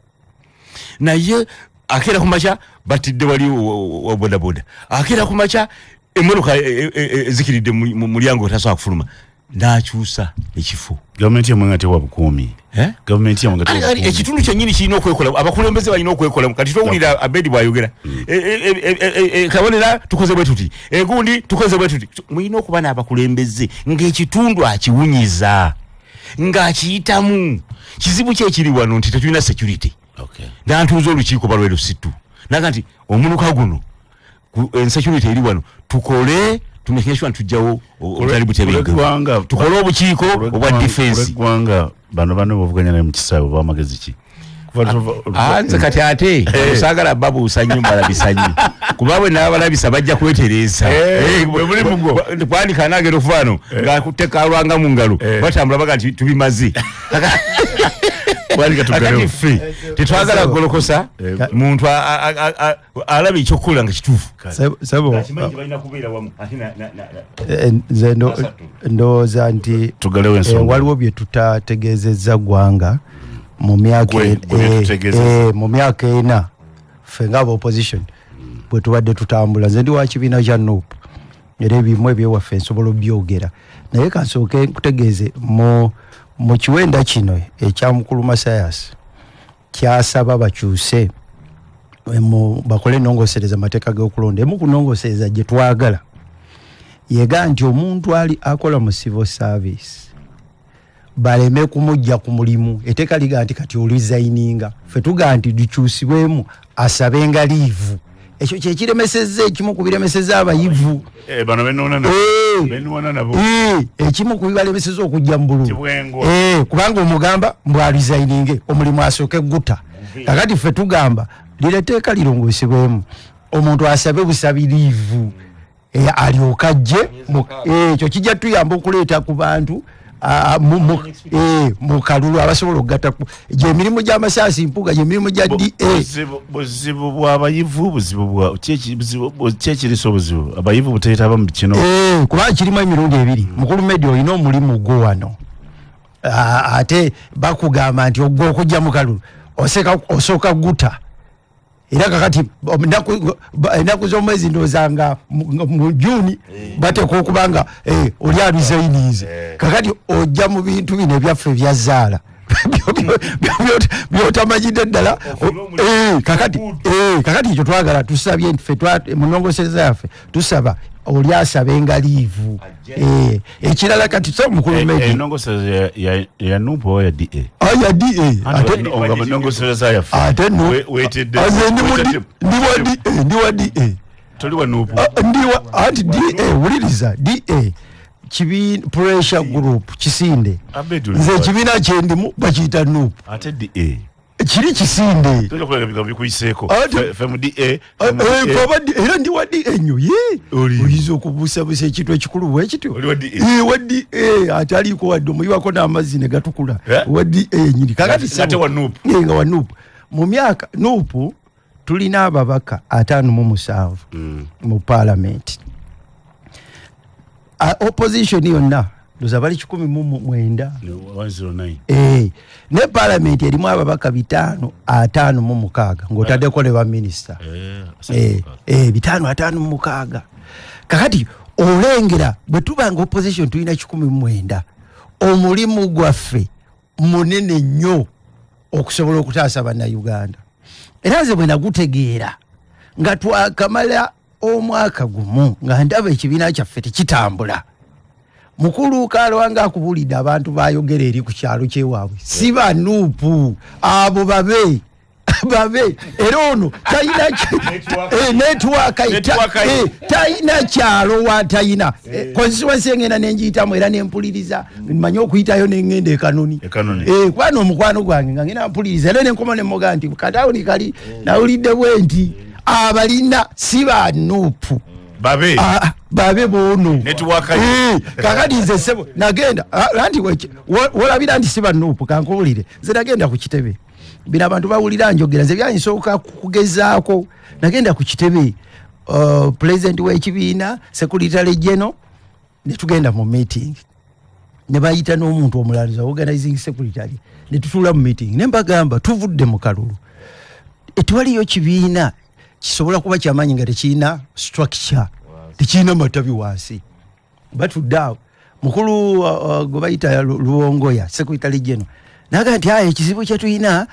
naye akera kumacha batidde wali wa bodaboda akera kumacha emmotoka zikiridde mu mulyango tasobola kufuluma n'akyusa ekifo gavumenti yamwe tewa bukuumi gavumenti yamwe tewa ekitundu kyennyini kirina okwekola abakulembeze balina okwekola kati towulira Abedi bw'ayogera kabonera tukoze bwe tuti egundi tukoze bwe tuti mulina okuba n'abakulembeze ng'ekitundu akiwunyiza ng'akiyitamu kizibu kyekiri wano nti tetulina security nantuuza olukiiko balwe lusitu naga nti omuluka guno insecurity eri wano tukole tumekeshwa ntujjawo obutali butebenga tukole obukiiko obwa defense gwanga bano bavuganya naye mu kisaawe bamagezi ki anze kati ate osagala babu usanyi mbalabisanyi kubawe n'abalabisa bajja kwetereza kwandika nagero fano ngakuteka alwanga mu ngalo batambula baga nti tubimaze tetwagala golokosa muntu alabi ekyokukola nga kituufu ndowooza nti waliwo bye tutategeezezza ggwanga mu myaka 4 ffe nga opposition bwe tubadde tutambula nze ndi wa kibiina kya NUP era ebimu ebyewaffe nsobola obyogera naye kansooke nkutegeeze mu kiwenda kino ekya mukulu Masayas kyasaba bakyuse bakole ennongosereza amateeka g'okulonda emu ku nnongosereza gye twagala yega nti omuntu ali akola mu civil service baleme kumujja ku mulimu etteeka liga nti kati olizayininga ffe tuga nti likyusibwemu asabenga liivu ekyo kyekiremesezza ekimu ku biremesezza abayivu ekimu ku bibalemesezza okujja mu bululu kubanga omugamba mbwalizayininge omulimu asooke gutta kakati ffe tugamba lireteeka lirongoosebwemu omuntu asabe busabiriivu alyoka ajje ekyo kijja tuyamba okuleeta ku bantu mu kalulu abasobola okugatta gyemirimu gy'amasaasi mpuga gyemirimu gya buzibu bw'abayivu kyekirisa obuzibu abayivu buteetaba mu kino kubanga kirimu emirundi ebiri mukulu media olina omulimu gwo wano ate bakugamba nti ogwo okujja mu kalulu osooka guta era kakati enaku z'omwezi ndozanga mu Juni bateka okubanga oli abizainize kakati ojja mu bintu bino ebyaffe byazaala byotamanyidde ddala kakati ekyo twagala tusabye ffe munongosereza yaffe tusaba oli asabenga liivu ekirala kati so mukulu meji enongosereza ya nupo ya DA ya DA onga munongosereza yaffe ate no wetedde ndi wa DA toli wa nupo ndiwa anti DA wuliriza DA kibi pressure group kisinde nze kibina kyendimu bakiyita nupo ate DA kiri kisinde toli kulaga bikuyiseko fm DA era ndi wa DA nnyo oyiza okubuusabuusa ekintu ekikulu bwe kityo wa DA ataliko wadde omuyiwako n'amazzi ne gatukula wa DA nyini kakati ate wa nupo nga wa nupo mu myaka nupo tulina ababaka 57 mu parliament opposition yonna ndoza bali 109 ne parliament erimu ababaka 5 mu mukaaga ng'otaddeko ne ba minister 5 mu mukaaga kakati olengera bwe tubanga opposition tulina 19 omulimu gwaffe munene nnyo okusobola okutaasa bannayuganda era nze bwe nagutegeera nga twakamala omwaka gumu nga ndaba ekibiina kyaffe tekitambula mukulu Kalwanga akubulidde abantu bayogera eri ku kyalo kyewaabwe si banuupu abo babe era ono talina talina kyalo watayina constituency engenda nenjiyitamu era nempuliriza mmanyi okuyitayo nengenda ekanoni kubana omukwano gwange nga ngenda mpuliriza era nenkoma nemmoga nti katawuni kali nawulidde bwe nti abalina si banuupu babe bono kakati nze sebo nagenda anti wolabira nti si banuupu kankubulire nze nagenda ku kitebe bino abantu bawulira njogera nze byanyisooka kugezaako nagenda ku kitebe president w'ekibiina secretary general ne tugenda mu meeting ne bayita n'omuntu omulala organizing secretary ne tutuula mu meeting ne mbagamba tuvudde mu kalulu etwaliyo kibiina kisobola kuba kyamaanyi nga tekirina structure tekirina matabi wansi batudde awo mukulu gwe bayita Luwongoya secretary general naga nti ekizibu kye tulina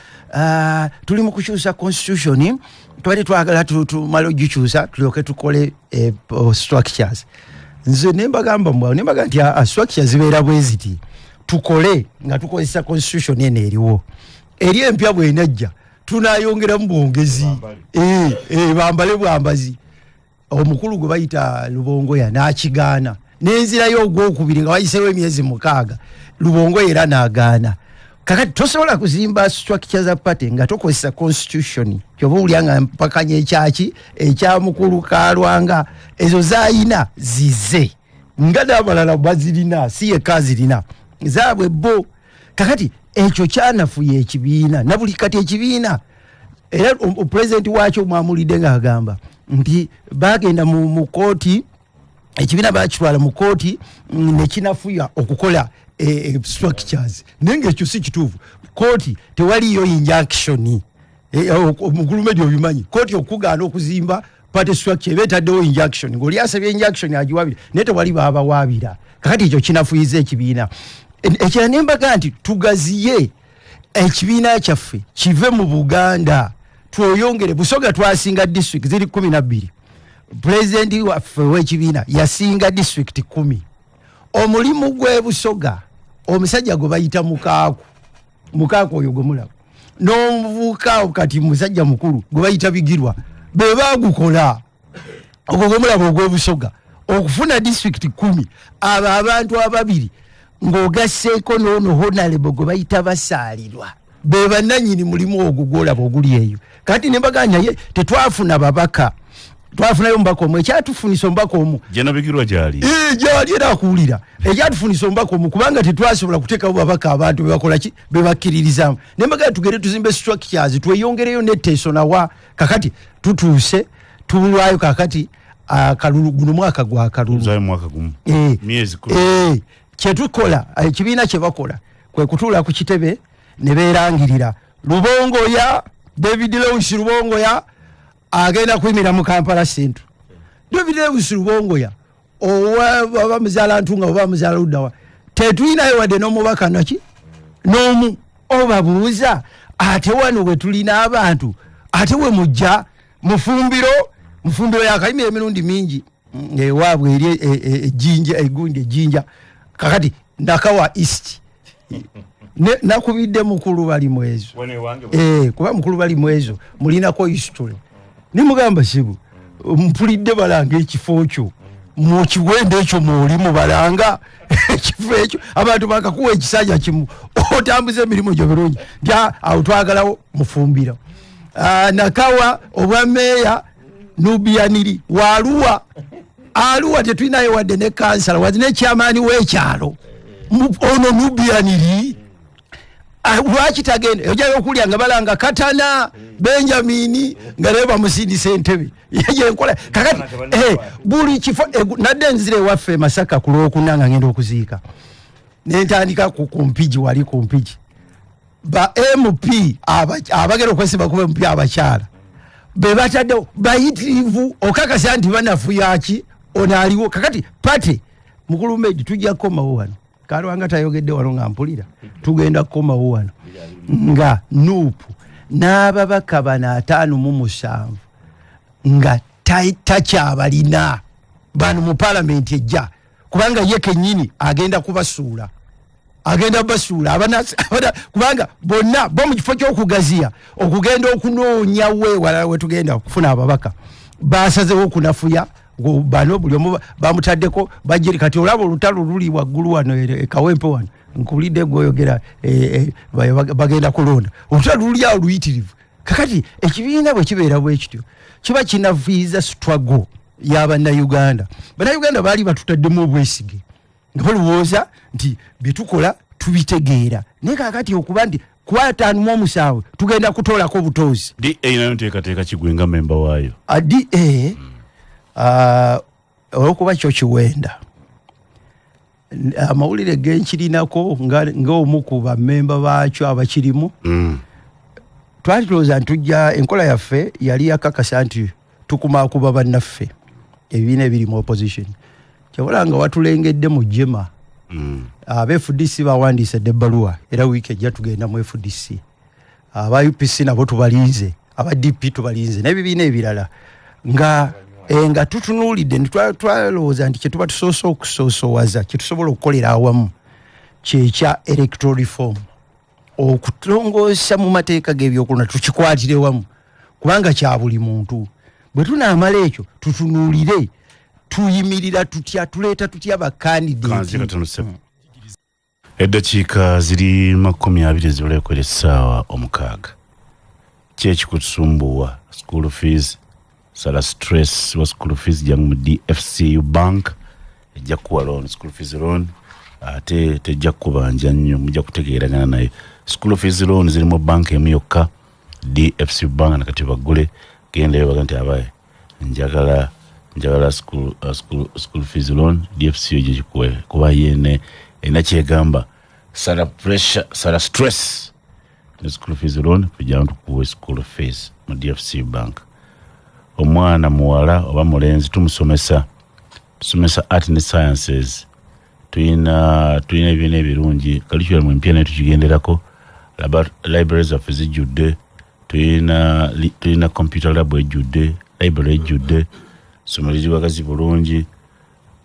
tuli mu kukyusa constitution twali twagala tumale ogikyusa tulyoke tukole structures nze nembagamba nti structures zibeera bwe ziti tukole nga tukozesa constitution eno eriwo eri empya bwenajja tunayongeramu bwongezi bambale bwambazi omukulu gwe bayita Lubongoya n'akigaana n'enzirayo ogwokubiri nga wayiseewo emyezi 6 Lubongoya era n'agaana kakati tosobola kuzimba structure za party nga tokozesa constitution kyoba owulira nga mpakanya ekyaki ekya mukulu Kalwanga ezo zaayina zize nga n'abalala bazirina si yekka zirina zaabwe bo kakati ekyo kyanafuya ekibiina na buli kati ekibiina era president wakyo mwamulidde ng'agamba nti bagenda mu kooti ekibiina bakitwala mu kooti nekinafuya okukola structures nenge ekyo si kituufu kooti tewaliyo injunction mukulu medio bimanyi kooti okugaana okuzimba party structure betaddewo injunction ng'oli asabye injunction agiwabira naye tewali babawaabira kakati ekyo kinafuyiza ekibiina ekira nembaga nti tugaziye ekibiina kyaffe kive mu Buganda tweyongere Busoga twasinga district ziri 12 president waffe w'ekibiina yasinga district 10 omulimu gwe Busoga omusajja gwe bayita mukaaku oyo gwe mulaba n'omuvubuka kati musajja mukulu gwe bayita Bigirwa be baagukola ogwo gwe mulaba ogwe Busoga okufuna district 10 abo abantu ababiri ng'ogasseeko n'ono honorable gwe bayita Basaalirwa be bannannyini mulimu ogwo gwolaba oguli eyo kati nembaga naye tetwafuna babaka twafunayo mbako omwe ekyatufunisa ombako omu jeno Bigirwa gyali gyali era akuwulira ekyatufunisa ombako omu kubanga tetwasobola kuteekawo babaka abantu bebakola ki bebakkiririzamu nembaga tugere tuzimbe structures tweyongereyo netteeso nawa kakati tutuuse tulwayo kakati kalulu guno mwaka gwa kalulu mwaka gumu miezi kyetukola ekibiina kye bakola kwe kutuula ku kitebe ne beerangirira Lubongoya David Lewis Lubongoya agenda kuyimira mu Kampala Central David Busirubongoya owa muzala ntunga oba muzala uddawa tetulinayo wadde n'omubaka naki n'omu obabuuza ate wano we tulina abantu ate we mujja mufumbiro yakayimira emirundi mingi ewaabwe eri ejjinja egundi ejjinja kakati ndakawa east nakubidde mukulu bali mwezo kuba mukulu bali mwezo mulinako history nimugamba sibu mpulidde balanga ekifo kyo mu kiwendo ekyo muli mu balanga ekifo ekyo abantu bakakuwa ekisanja kimu otambuze emirimu gyo birungi nja awutwagalawo mufumbira nakawa obwa meya nubianiri waluwa aluwa tetulinayo wadde ne kansala wadde ne kyamaani w'ekyalo ono nubianiri lwaki tagenda ojayo okulya nga balanga Katana Benjamini nga leba musindisa entebe yenkola kakati buli kifo nadde nzire waffe Masaka ku Lwokunanga ngenda okuziika nentandika ku mpigi wali ku mpigi ba MP abagero kwesiba ku MP abakyala be batadde bayitirivu okakasa nti banafu yaki onaliwo kakati pate mukulu Medi tujja komawo wano Kalwanga tayogedde wano nga mpulira tugenda komawo wano nga nuupu n'ababaka bana 57 nga takyabalina bano mu parliament ejja kubanga ye kennyini agenda kubasuula kubanga bonna bo mu kifo ky'okugaziya okugenda okunoonya wewala we tugenda kufuna ababaka basazewo okunafuya bano buli omu bamutaddeko bajiri kati olabo olutalo luli waggulu wano Kawempe wano nkulidde gwoyogera bagenda kulonda olutalo luli awo luyitirivu kakati ekibiina bwe kibeera bwekityo kiba kinaviiza struggle y'Abannayuganda. Bannayuganda baali batutaddemu obwesige nga balowooza nti byetukola tubitegeera naye kakati okuba nti kwata mu omusawe tugenda kutoolako obutoozi DA nayo nteekateeka kigwenga memba waayo DA olwokuba kyo kiwenda amawulire genkirinako ng'omu ku bammemba baakyo abakirimu twali tulowooza ntujja enkola yaffe yali yakakasa nti tukumaakuba bannaffe ebibiina ebiri mu opposition kyabula nga watulengedde mu jema aba FDC bawandiise ebbaluwa era wiiki ejja tugenda mu FDC aba UPC nabo tubalinze aba DP tubalinze n'ebibiina ebirala nga tutunuulidde twalowooza nti kyetuba tusoose okusoosowaza kyetusobola okukolera awamu kyekya electoral reform okutongoosa mu mateeka g'ebyokulonda tukikwatire wamu kubanga kya buli muntu bwe tunaamala ekyo tutunuulire tuyimirira tutya tuleeta tutya bakandidate eddakiika ziri 20 zibalekera essaawa 6 kyekikutusumbuwa school fees sala stress wa school fees jangu mu DFCU bank ejja kuwa loan school fees loan ate tejja kubanja nnyo mujja kutegeeragana naye school fees loan ziri mu bank emu yokka DFCU bank nakati bagule gendeyo baganti abaye njagala school fees loan DFCU gikuwe kuba yene enakyegamba sala pressure sala stress ne school fees loan kujja kuwa school fees mu DFCU bank omwana muwala oba mulenzi tusomesa art and sciences tuyina ebibiina ebirungi curriculum empya naye tukigenderako libraries of zijjudde tuyina computer lab ejjudde library ejjudde somero liwagazi bulungi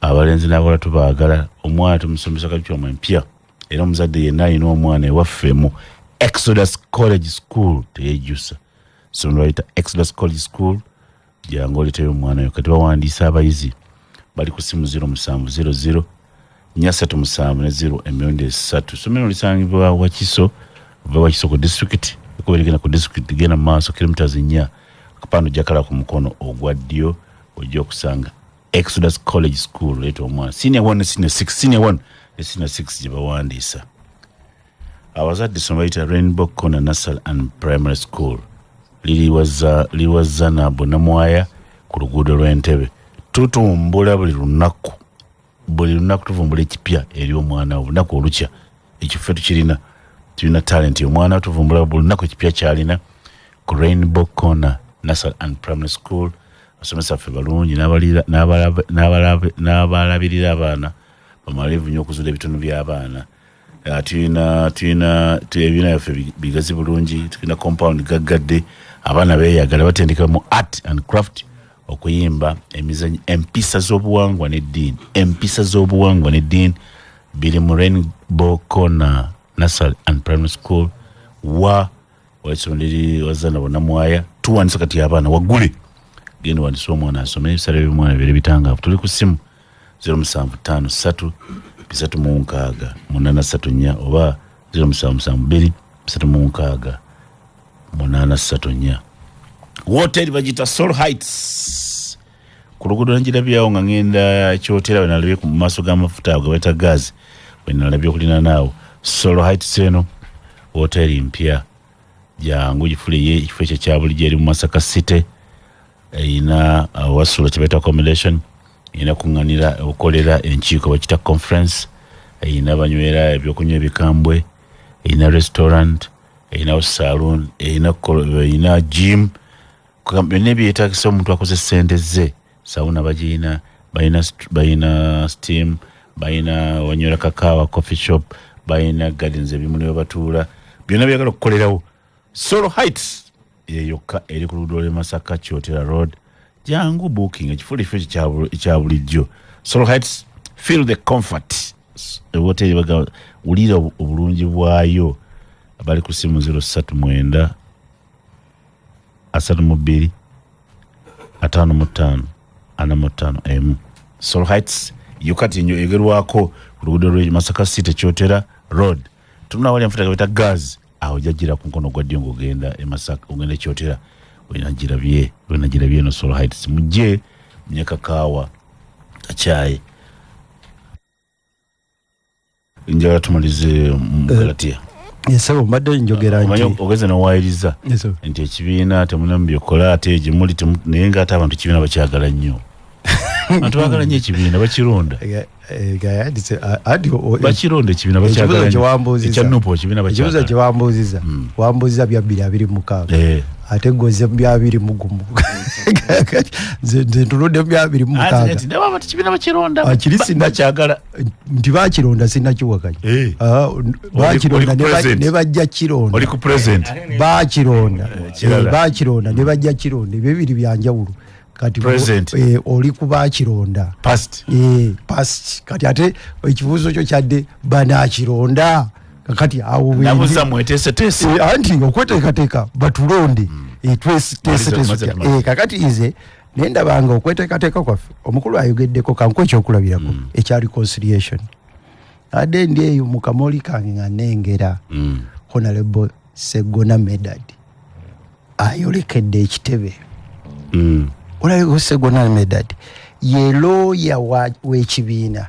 abalenzi n'abawala tubaagala omwana tumusomesa curriculum empya era omuzadde yenna alina omwana ewaffe mu Exodus College School teyejjusa somero bayita Exodus College School jangu oleteyo omwana oyo kati bawandiisa abayizi bali ku simu 0700 437 somero lisangibwa Wakiso ku district ekuberegena ku district gena maaso kilometers 4 akapando jakala ku mukono ogwa ddyo ojja okusanga Exodus College School leeta omwana senior 1 ne senior 6 senior 1 ne senior 6 gye bawandiisa abazadde somero bayita Rainbow Corner Nursery and Primary School liwaza na bonamwaya ku luguudo lw'Entebbe tutumbula buli lunaku tuvumbula ekipya eri omwana olunaku olukya ekifo tulina talent omwana tuvumbula buli lunaku ekipya kyalina ku Rainbow Corner Nassal and Primary School. Asomesa ffe balungi n'abalabirira abaana bamalevu nnyo okuzuula ebitono by'abaana. Tulina ebibiina byaffe bigazi bulungi, tulina compound gaggadde, abaana beeyagala batendeka mu art and craft, okuyimba, emizannyo, empisa z'obuwangwa n'eddiini biri mu Rainbow Corner Nassal and Primary School waisomero wazana bonamwaya tuwanisa kati y'abaana waggule genda wandisa omwana asome ebisale by'omwana biri bitangaavu. Tuli ku ssimu 0753368834 oba 0772368834. Hotel bagita Soul Heights ku luguudo njirabyawo nga ngenda kyotera we nalabye ku maaso g'amafuta ago gabayita gazi we nalabye okulina naawo. Soul Heights eno hotel mpya jangu gifuliye ekifo ekyo kya bulijjo eri mu Masaka City. Eyina wasula kye bayita accommodation, eyina kuŋŋanira okolera enkiiko bakita conference, eyina banywera ebyokunywa ebikambwe, eyina restaurant, eyina saloon, eyina gym, byonna ebyetaagisa omuntu akoze ssente ze. Sawuna bagirina, bayina steam, bayina wanywera kakaawa coffee shop, bayina gardens ebimuli we batuula, byonna byagala okukolerawo. Soul Heights yeyokka eri ku luguudo lw'e Masaka Kyotera Road. Jangu booking ekifo ekya bulijjo. Soul Heights, feel the comfort. Hoteli baga ulira obulungi bwayo. Abali ku simu 039 32 55 45. Soul Heights yokati nyo egerwako ku luguudo lw'e Masaka City Kyotera Road. Tumuna wali amfuta kabita gas aho jajira ku nkono gwa ddyo ng'ogenda e Masaka ogenda Kyotera wenagirabye no Soul Heights mujje munyakakaawa kachai njagala tumalize Galatia. Nsaba mbadde njogera nti ogeze n'owayiriza nti ekibiina temunamu byokola ate gye muli naye ng'ate abantu ekibiina bakyagala nnyo. Abantu baagala nnyo ekibiina bakironda. Bakironda ekibiina bakyagala nnyo. Ekyanupu ekibiina bakyagala. Ekibuzo kye wambuuziza wambuuziza bya 2026. Ate goze bya 2021. Nze ntuludde bya 2026. Ati ndaba abantu ekibiina bakironda. Bakyagala nti bakironda sinnakiwakanya. Bakironda ne bajja kironda. Oli ku present. Bakironda ne bajja kironda. Ebyo biri byanjawulo. Kati present oli kuba kironda past past kati ate ekibuzo kyo kyadde banakironda kati awo nabuza mwetese anti okweteekateeka batulonde twese kakati ize nenda banga okweteekateeka kwaffe omukulu ayogeddeko kanku ekyokulabirako ekya reconciliation ade ndi eyo mu kamoli kange nga nengera Honorable Segona Medad ayolekedde ekitebe Ola Segona Medad ye lawyer w'ekibiina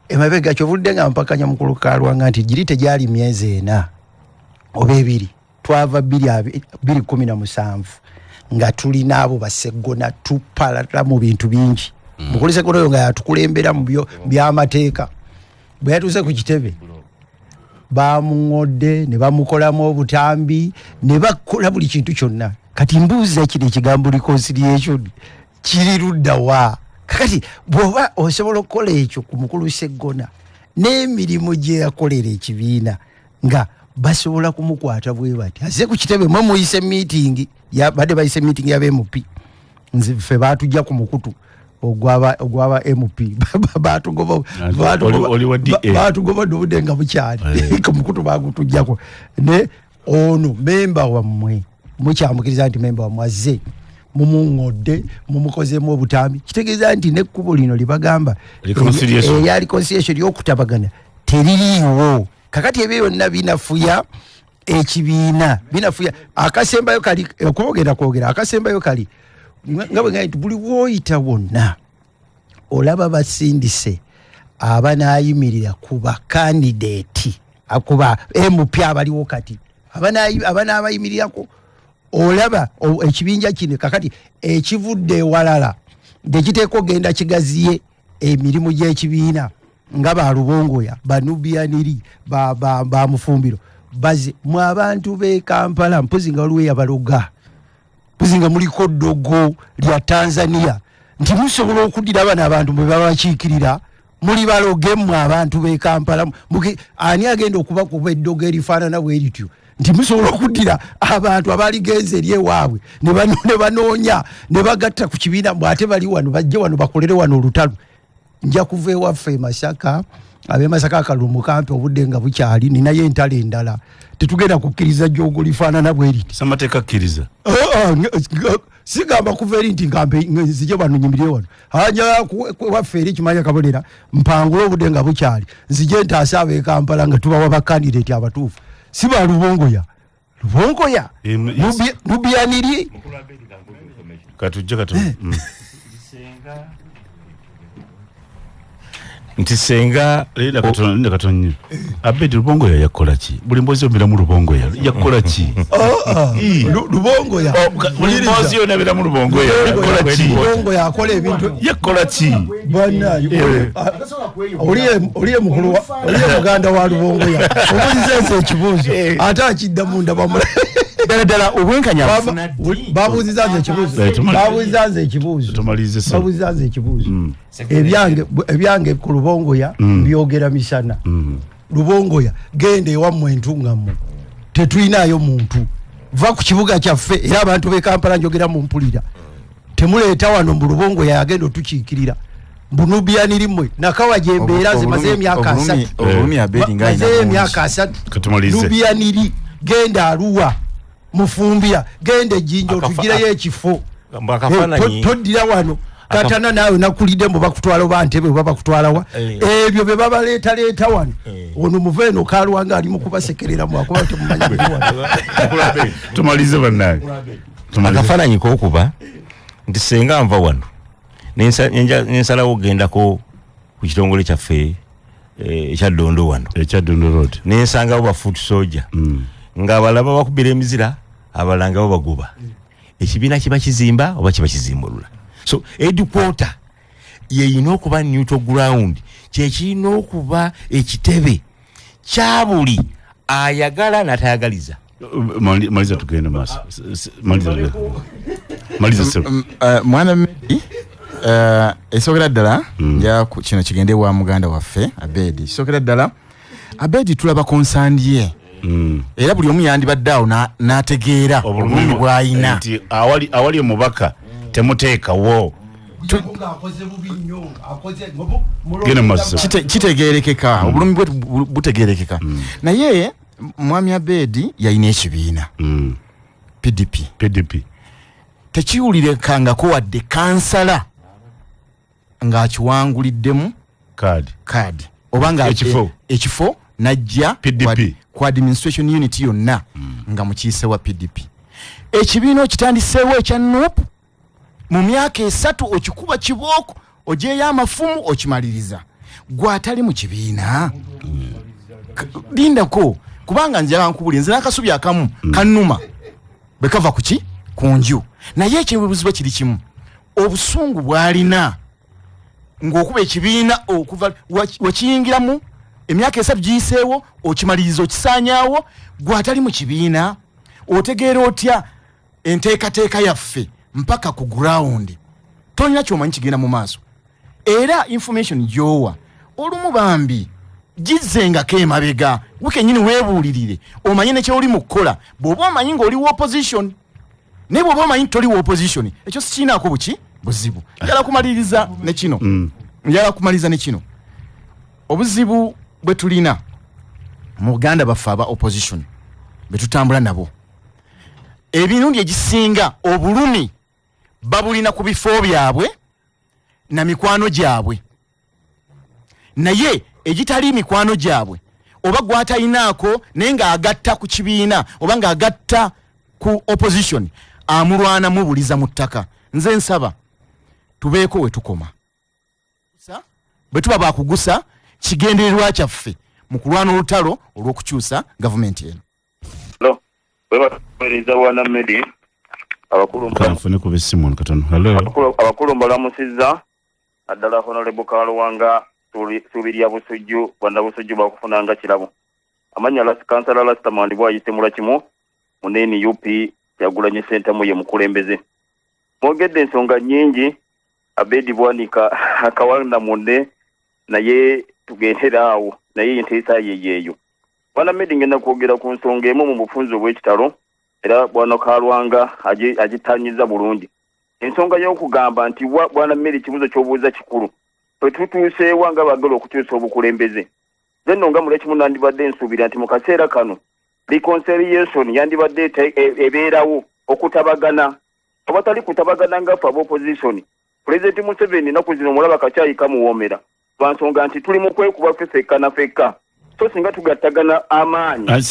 emabega kyovudde nga mpakanya mukulu kalwanga nti giri tegyali myezi 4 oba 2 twava 2017 nga tulina abo basegona tupalata mu bintu bingi mukulu Segona oyo nga yatukulembera mu by'amateeka bwe yatuuse ku kitebe bamuŋŋodde ne bamukolamu obutambi ne bakola buli kintu kyonna. Kati mbuuza kiri ekigambo reconciliation kiri ludda wa kakati bw'oba osobola okukola ekyo ku mukulu Segona n'emirimu gye yakolera ekibiina nga basobola kumukwata bwe bati aze ku kitebe mwe muyise meeting badde bayise meeting ya MP nze ffe baatujja ku mukutu ogwaba MP baatugoba n'obudde nga bukyali ku mukutu baagutujjako ne ono memba wammwe mukyamukiriza nti memba wamwaze mumuŋŋodde mumukozemu obutambi kitegeeza nti nekkubo lino libagamba eya reconciliation y'okutabagana teririiwo kakati ebyo byonna binafuya ekibiina binafuya akasembayo kali kwogera akasembayo kali nga bwe nti buli bwoyita wonna olaba basindise abanaayimirira ku bakandidate akuba MP abaliwo kati abanaabayimirirako olaba ekibinja kino kakati ekivudde ewalala dekiteeka ogenda kigaziye emirimu gy'ekibiina nga balubongoya banubianiri bamufumbiro baze mu abantu b'e Kampala mpozi nga waliwo eyabaloga buzinga muliko ddogo lya Tanzania nti musobola okuddira abana abantu bwe babakiikirira muli baloge mu abantu be Kampala ani agenda okuba kuba eddogo erifaanana bwerityo nti musobola okuddira abantu abaligenze eri ewaabwe ne banoonya ne bagatta ku kibiina bw'ate bali wano bajje wano bakolere wano olutalo nja kuva ewaffe Masaka abe Masaka Kalulu kampi obudde nga bukyali ninayo entalo endala tetugenda kukkiriza gy'ogulifaanana bweriti samateeka kkiriza sigamba kuva eri nti nzije wano nyimirire wano hanja waffe eri Kimanya Kabonera mpangula obudde nga bukyali nzije ntaase abe Kampala nga tubawa bakandidate abatuufu si ba Lubongoya Lubianiri katujja nti senga leera katonye Abedi Lubongoya yakola ki buli mbozi omira mu Lubongoya yakola ki Lubongoya buli mbozi omira mu Lubongoya yakola ki Lubongoya akola ebintu yakola ki bwana oliye mukulu oliye muganda wa Lubongoya obuzizenze ekibuuzo ate akidda munda bamula ddala obwenkanya babuzanze ekibuuzo ebyange ku Lubongoya byogera misana Lubongoya genda ewammwe entungamu tetulinayo muntu va ku kibuga kyaffe era abantu be Kampala njogera mu mpulira temuleeta wano mu Lubongoya yagenda otukiikirira Bunubianiri mmwe nakawa jembeera zimaze emyaka 3 Nubianiri genda Arua mufumbira gende jinjo tugireyo ekifo toddira wano katana nawe nakulide mbo bakutwala bantebe baba kutwalawa ebyo be baba leta wano ono muveno kalwanga ali mukubasekerera mu akuba temumanyi wano tumalize bannaye akafaananyi k'okuba nti senga nva wano nensalawo gendako ku kitongole kyaffe ekya Ddondo wano ekya Ddondo road nensangawo bafuuti soja nga abalaba bakubira emizira abalanga bo bagoba ekibiina kiba kizimba oba kiba kizimbulula so headquarter yeyina okuba neutral ground kyekirina okuba ekitebe kyabuli ayagala natayagaliza maliza tugenda maaso maliza mwana Medi esokera ddala nja kino kigende wa muganda waffe Abedi esokera ddala Abedi tulaba konsandye era buli omu yandibadde awo n'ategeera obulungi bw'ayina nti awali omubaka temuteekawo kitegeerekeka obulumi bwe butegeerekeka naye mwami Abedi yalina ekibiina PDP tekiwulirekangako wadde kansala ng'akiwanguliddemu kaadi oba nga ekifo najja ku administration unit yonna nga mukiise wa PDP ekibiina okitandiseewo ekya NUP mu myaka 3 okikuba kibooko ojeeyo amafumu okimaliriza gwatali mu kibiina lindako kubanga njala nkubuli nze nakasubi akamu kanuma bekava kuki kunju naye ekibuzibu kiri kimu obusungu bwalina ng'okuba ekibiina okuva wakiyingiramu emyaka 3 giyiseewo okimaliriza okisaanyaawo gwatali mu kibiina otegeera otya enteekateeka yaffe mpaka ku ground tolina kyomanyi kigenda mu maaso era information gyowa olumu bambi gizengako emabega wekenyini weebuulirire omanye nekyoli mu kukola bw'oba omanyi ng'oli wa opposition naye bw'oba omanyi toli wa opposition ekyo sikiinaako buki buzibu njala kumaliza ne kino obuzibu bwe tulina mu Uganda baffe aba opposition betutambula nabo ebirundi egisinga obulumi babulina ku bifo byabwe na mikwano gyabwe naye egitali mikwano gyabwe oba gwatayinaako naye ng'agatta ku kibiina oba ng'agatta ku opposition amulwana mubuliza mu ttaka nze nsaba tubeeko we tukoma bwe tuba bakugusa kigendererwa kyaffe mu kulwana olutalo olw'okukyusa gavumenti eno webawereza wana Medi abakulu mbalamusizza naddala Honorable Kalwanga Suubirya Busujju Bwana Busujju bakufunanga kirabo amanya Kansala Rastamandi bwayise mula kimu muneni UP Kyagulanyi Ssentamu ye mukulembeze. Mwogedde ensonga nnyingi Abedi Bwanika akawanda munde naye tugendera awo naye enteesa yeeyo. Bwana Medi ngenda kwogera ku nsonga emu mu bufunzo bw'ekitalo era Bwana Kalwanga agitanyiza bulungi. Ensonga y'okugamba nti Bwana Medi kibuzo ky'obuuza kikulu. Bwe tutuuseewa nga baagala okukyusa obukulembeze. Nno nga muleki munandibadde nsuubira nti mu kaseera kano reconciliation yandibadde ebeerawo okutabagana. Abatali kutabagana nga fa opposition. President Museveni naku zino mulaba kakyayika muwoomera. Lwansonga nti tuli mu kwekuba fekka na fekka. So singa tugattagana amaanyi.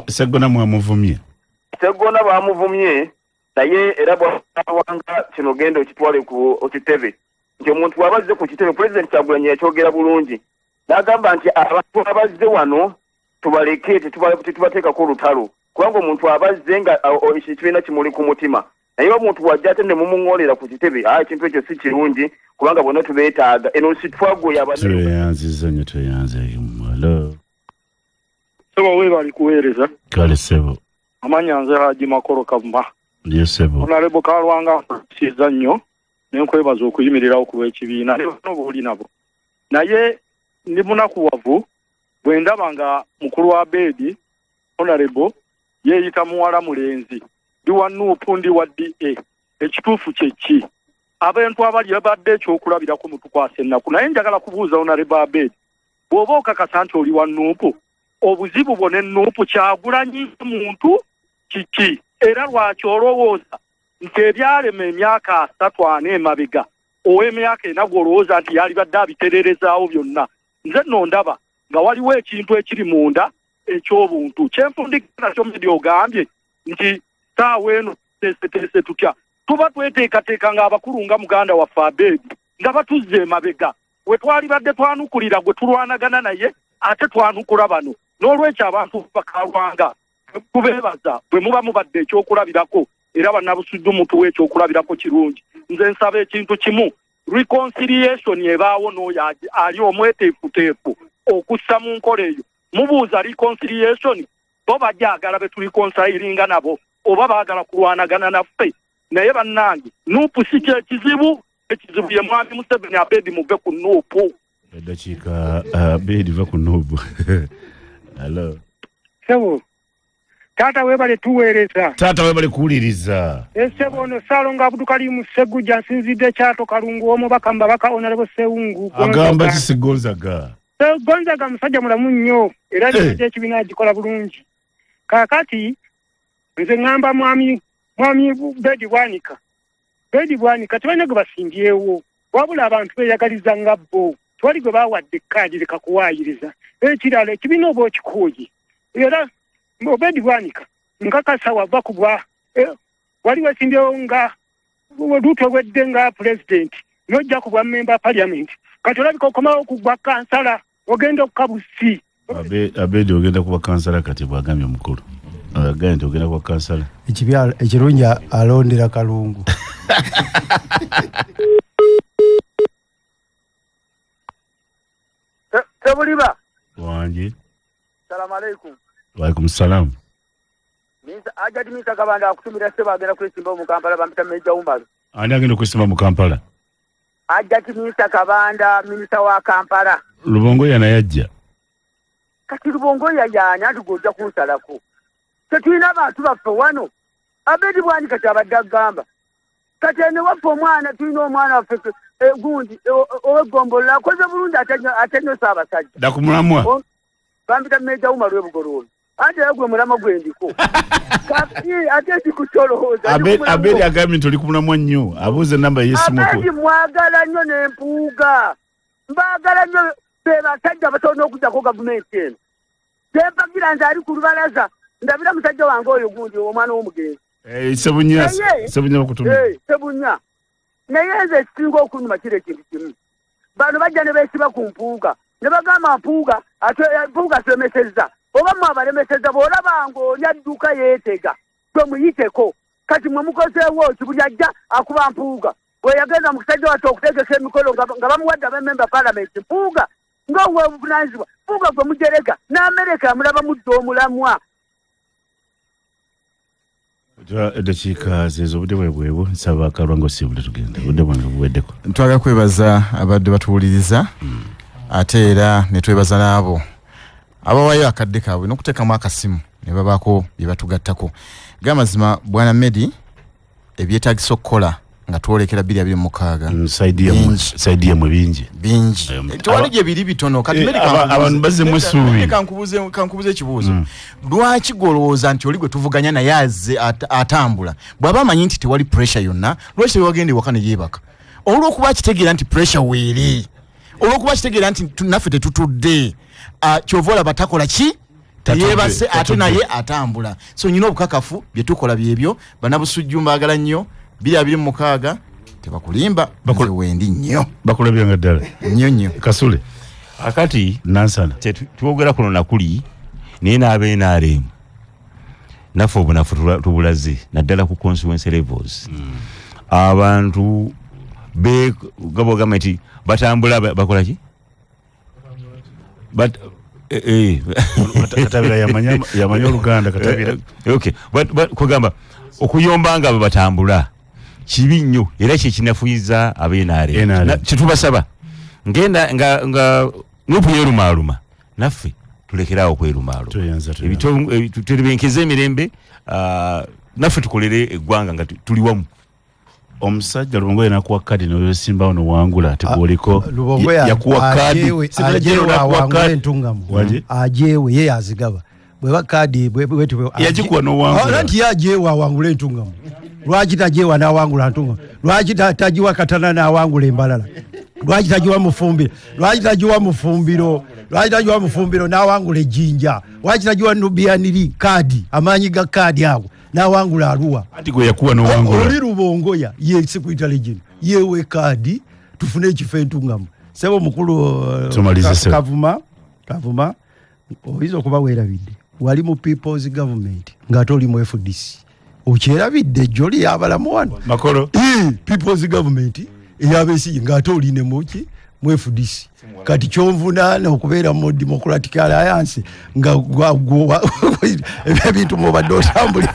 Seggona mwamuvumye. Seggona bamuvumye naye era bwawanga kino genda okitwale ku kitebe. Nti omuntu abazze ku kitebe President Kyagulanyi yakyogera bulungi. N'agamba nti abantu abazze wano tubaleke tetubateekako olutalo. Kubanga omuntu abazze nga ekibiina kimuli ku mutima. Naye omuntu wajja ate ne mumuŋŋoolera ku kitebe ekintu ekyo si kirungi kubanga bonna tubeetaaga. Eno si twagoya abantu. Tweyanziza nnyo tweyanze. Hello. Sebo we bali kuweereza. Kale sebo. Amanya nze Haji Makoro Kavuma. Yes sebo. Honorable Kalwanga sizza nnyo nenkwebaza okuyimirirawo ku lw'ekibiina n'obuli nabo. Naye ndi munakuwavu bwe ndaba nga mukulu wa Abedi Honorable yeeyita muwala mulenzi. Ndi wa Nuupu ndi wa DA. Ekituufu kye ki? Abantu abali babadde ekyokulabirako mutukwase ennaku. Naye njagala kubuuza Honorable Abedi. Bw'oba okakasa nti oli wa Nuupu, obuzibu bwo ne Nuupu Kyagulanyi muntu kiki? Era lwaki olowooza nti ebyalema emyaka 3 emabega ow'emyaka 4 gw'olowooza nti yalibadde abitererezaawo byonna? Nze nno ndaba nga waliwo ekintu ekiri munda eky'obuntu. Kyenfundikira nakyo Medi ogambye nti taawe eno teese tutya. Tuba tweteekateeka ng'abakulu nga muganda waffe Abedi nga batuzze emabega. We twalibadde twanukulira gwe tulwanagana naye ate twanukula bano. N'olwekyo abantu bakalwanga kubeebaza bwe muba mubadde ekyokulabirako era bannabusujju mutuwa ekyokulabirako kirungi. Nze nsaba ekintu kimu, reconciliation ebaawo n'oyo ali omweteefuteefu okussa mu nkola eyo. Mubuuza reconciliation bo bajagala be tulikonsayiringa nabo oba baagala kulwanagana naffe. Naye bannange Nuupu si kyekizibu, ekizibu ye mwami Museveni Abedi muve ku Nuupu. Dakiika Abedi va ku Nuupu. Hello. Sebo. Tata webale tuweereza. Tata webale kuwuliriza. Sebo ono Salonga Abdulkalimu Segujja nsinzidde Kyato Kalungu omubaka mbabaka Honorable Sseungu. Agamba ki Gonzaga? Gonzaga musajja mulamu nnyo era ekibiina agikola bulungi. Kaakati nze ngamba mwami Bedi Bwanika. Bedi Bwanika tebalina gwe basimbyewo. Wabula abantu beeyagaliza nga bo. Twali gwe baawadde ekkaadi leka kuwaayiriza. Ekirala ekibiina oba okikooye. Era Bedi Bwanika nkakasa wava kubwa wali wasimbyewo nga Ruto wedde nga president n'ojja kubwa member parliament. Kati olabika okomawo okugwa kansala ogenda okukabusi. Abedi ogenda kuba kansala kati bwagambye omukulu. Agambye nti ogenda kuba kansala. Ekirungi alondera Kalungu. Tebuliba. Wanji. Salamu alaikum. Waalaikum salam. Ajadi Misa Kabanda akutumira seba agenda kwesimba mu Kampala bampita Meja Umaru. Ani agenda kwesimba mu Kampala? Ajadi Misa Kabanda minista wa Kampala. Lubongo yana yajja. Kati Lubongo yajja atugojja kunsalako. Tetulina abantu baffe wano. Abedi Bwanika kyabadde agamba. Kati ne waffe omwana tulina omwana waffe gundi owegombola akoze bulungi atenyo Ssaabasajja. Dakumulamwa. Bampita Meja Umaru ebugoloozi. Ate yagwe mulama gwendiko. Kati ate sikukyolooza. Abedi agambye nti oli kumulamwa nnyo. Abuuze namba y'essimu. Abedi mwagala nnyo n'empuuga. Mbaagala nnyo be basajja batono okugjako gavumenti eno. Tempagira nze ali ku lubalaza. Ndabira musajja wange oyo gundi omwana w'omugenzi. Sebunya bakutumira. Sebunya. Naye nze ekisinga okunyuma kiri ekintu kimu. Bano bajja ne beesiba ku mpuuga. Ne bagamba mpuuga mpuuga semesezza. Oba mwabalemesezza bw'olaba ng'oli adduka yeetega. Gwe muyiteko. Kati mwe mukozeewo ki buli ajja akuba mpuuga. Bwe yagenda mu kusajja wate okutegeka emikolo nga bamuwadde abamemba palamenti mpuuga. Ng'owe obuvunaanyizibwa. Mpuuga gwe mujerega. N'Amerika amulaba mudde omulamwa. Edakiika zezo budde bwebwebu nsaba Kalwango Sibule tugenda budde bwange buweddeko. Ntwaga kwebaza abadde batuwuliriza ate era ne twebaza n'abo abawayo akadde kaabwe n'okuteekamu akasimu ne babaako bye batugattako. Gamazima Bwana Medi ebyetaagisa okukola nga twolekera 2026 saidi yemwe bingi tewali gye biri bitono kati Medi abantu bazzemu essuubi. kankubuze ekibuuzo lwaki golowooza nti oli gwe tuvuganya naye azze atambula bw'aba amanyi nti tewali pressure yonna lwaki wagenda ewaka ne yeebaka olw'okuba kitegeera nti pressure weeri olw'okuba kitegeera nti naffe tetutudde kyova olaba takola ki teyeebase ate naye atambula so nyina obukakafu bye tukola byebyo bannabusujju mbaagala nnyo 2026 tebakulimba nze wendi nnyo bakulabyanga ddala nnyo Kasule akati nansana twogera kuno nakuli naye n'abenaaremu naffe obunafu tubulaze naddala ku constituency levels abantu gabogamba nti batambula bakola ki Katabira yamanya Oluganda Katabira okay but kugamba okuyombanga batambula kibi nnyo era kyekinafuyiza abenaare kitubasaba ngenda nga nopuyerumaaluma naffe tulekerawo kwerumaaluma tuterebenkeze emirembe naffe tukolere eggwanga nga tuli wamu. Omusajja Lubongo yenakuwa kadi no Simba ono wangula tegoliko yakuwa kadi ajewe ye azigaba bwe kadi bwetu yajikuwa no wangula nti yajewa wangula entungamu lwaki tajewa na wangula ntungamu lwaki tajiwa katana na wangula embalala lwaki tajiwa mufumbiro lwaki tajiwa mufumbiro na wangula ejinja lwaki tajiwa nubianiri kadi amanyi ga kadi ago na wangula aluwa ati gwe yakuwa no wangula oli Lubongoya ye sikuita legend yewe kadi tufune ekife entungamu sebo mukulu kavuma oyizo kuba werabidde wali mu people's government ngato oli mu FDC okyerabidde joli yabalamu wano makolo people's government eyabesi ngato oli ne muki mu FDC kati kyonvuna okubeera mu Democratic Alliance nga ebintu mu badde otambula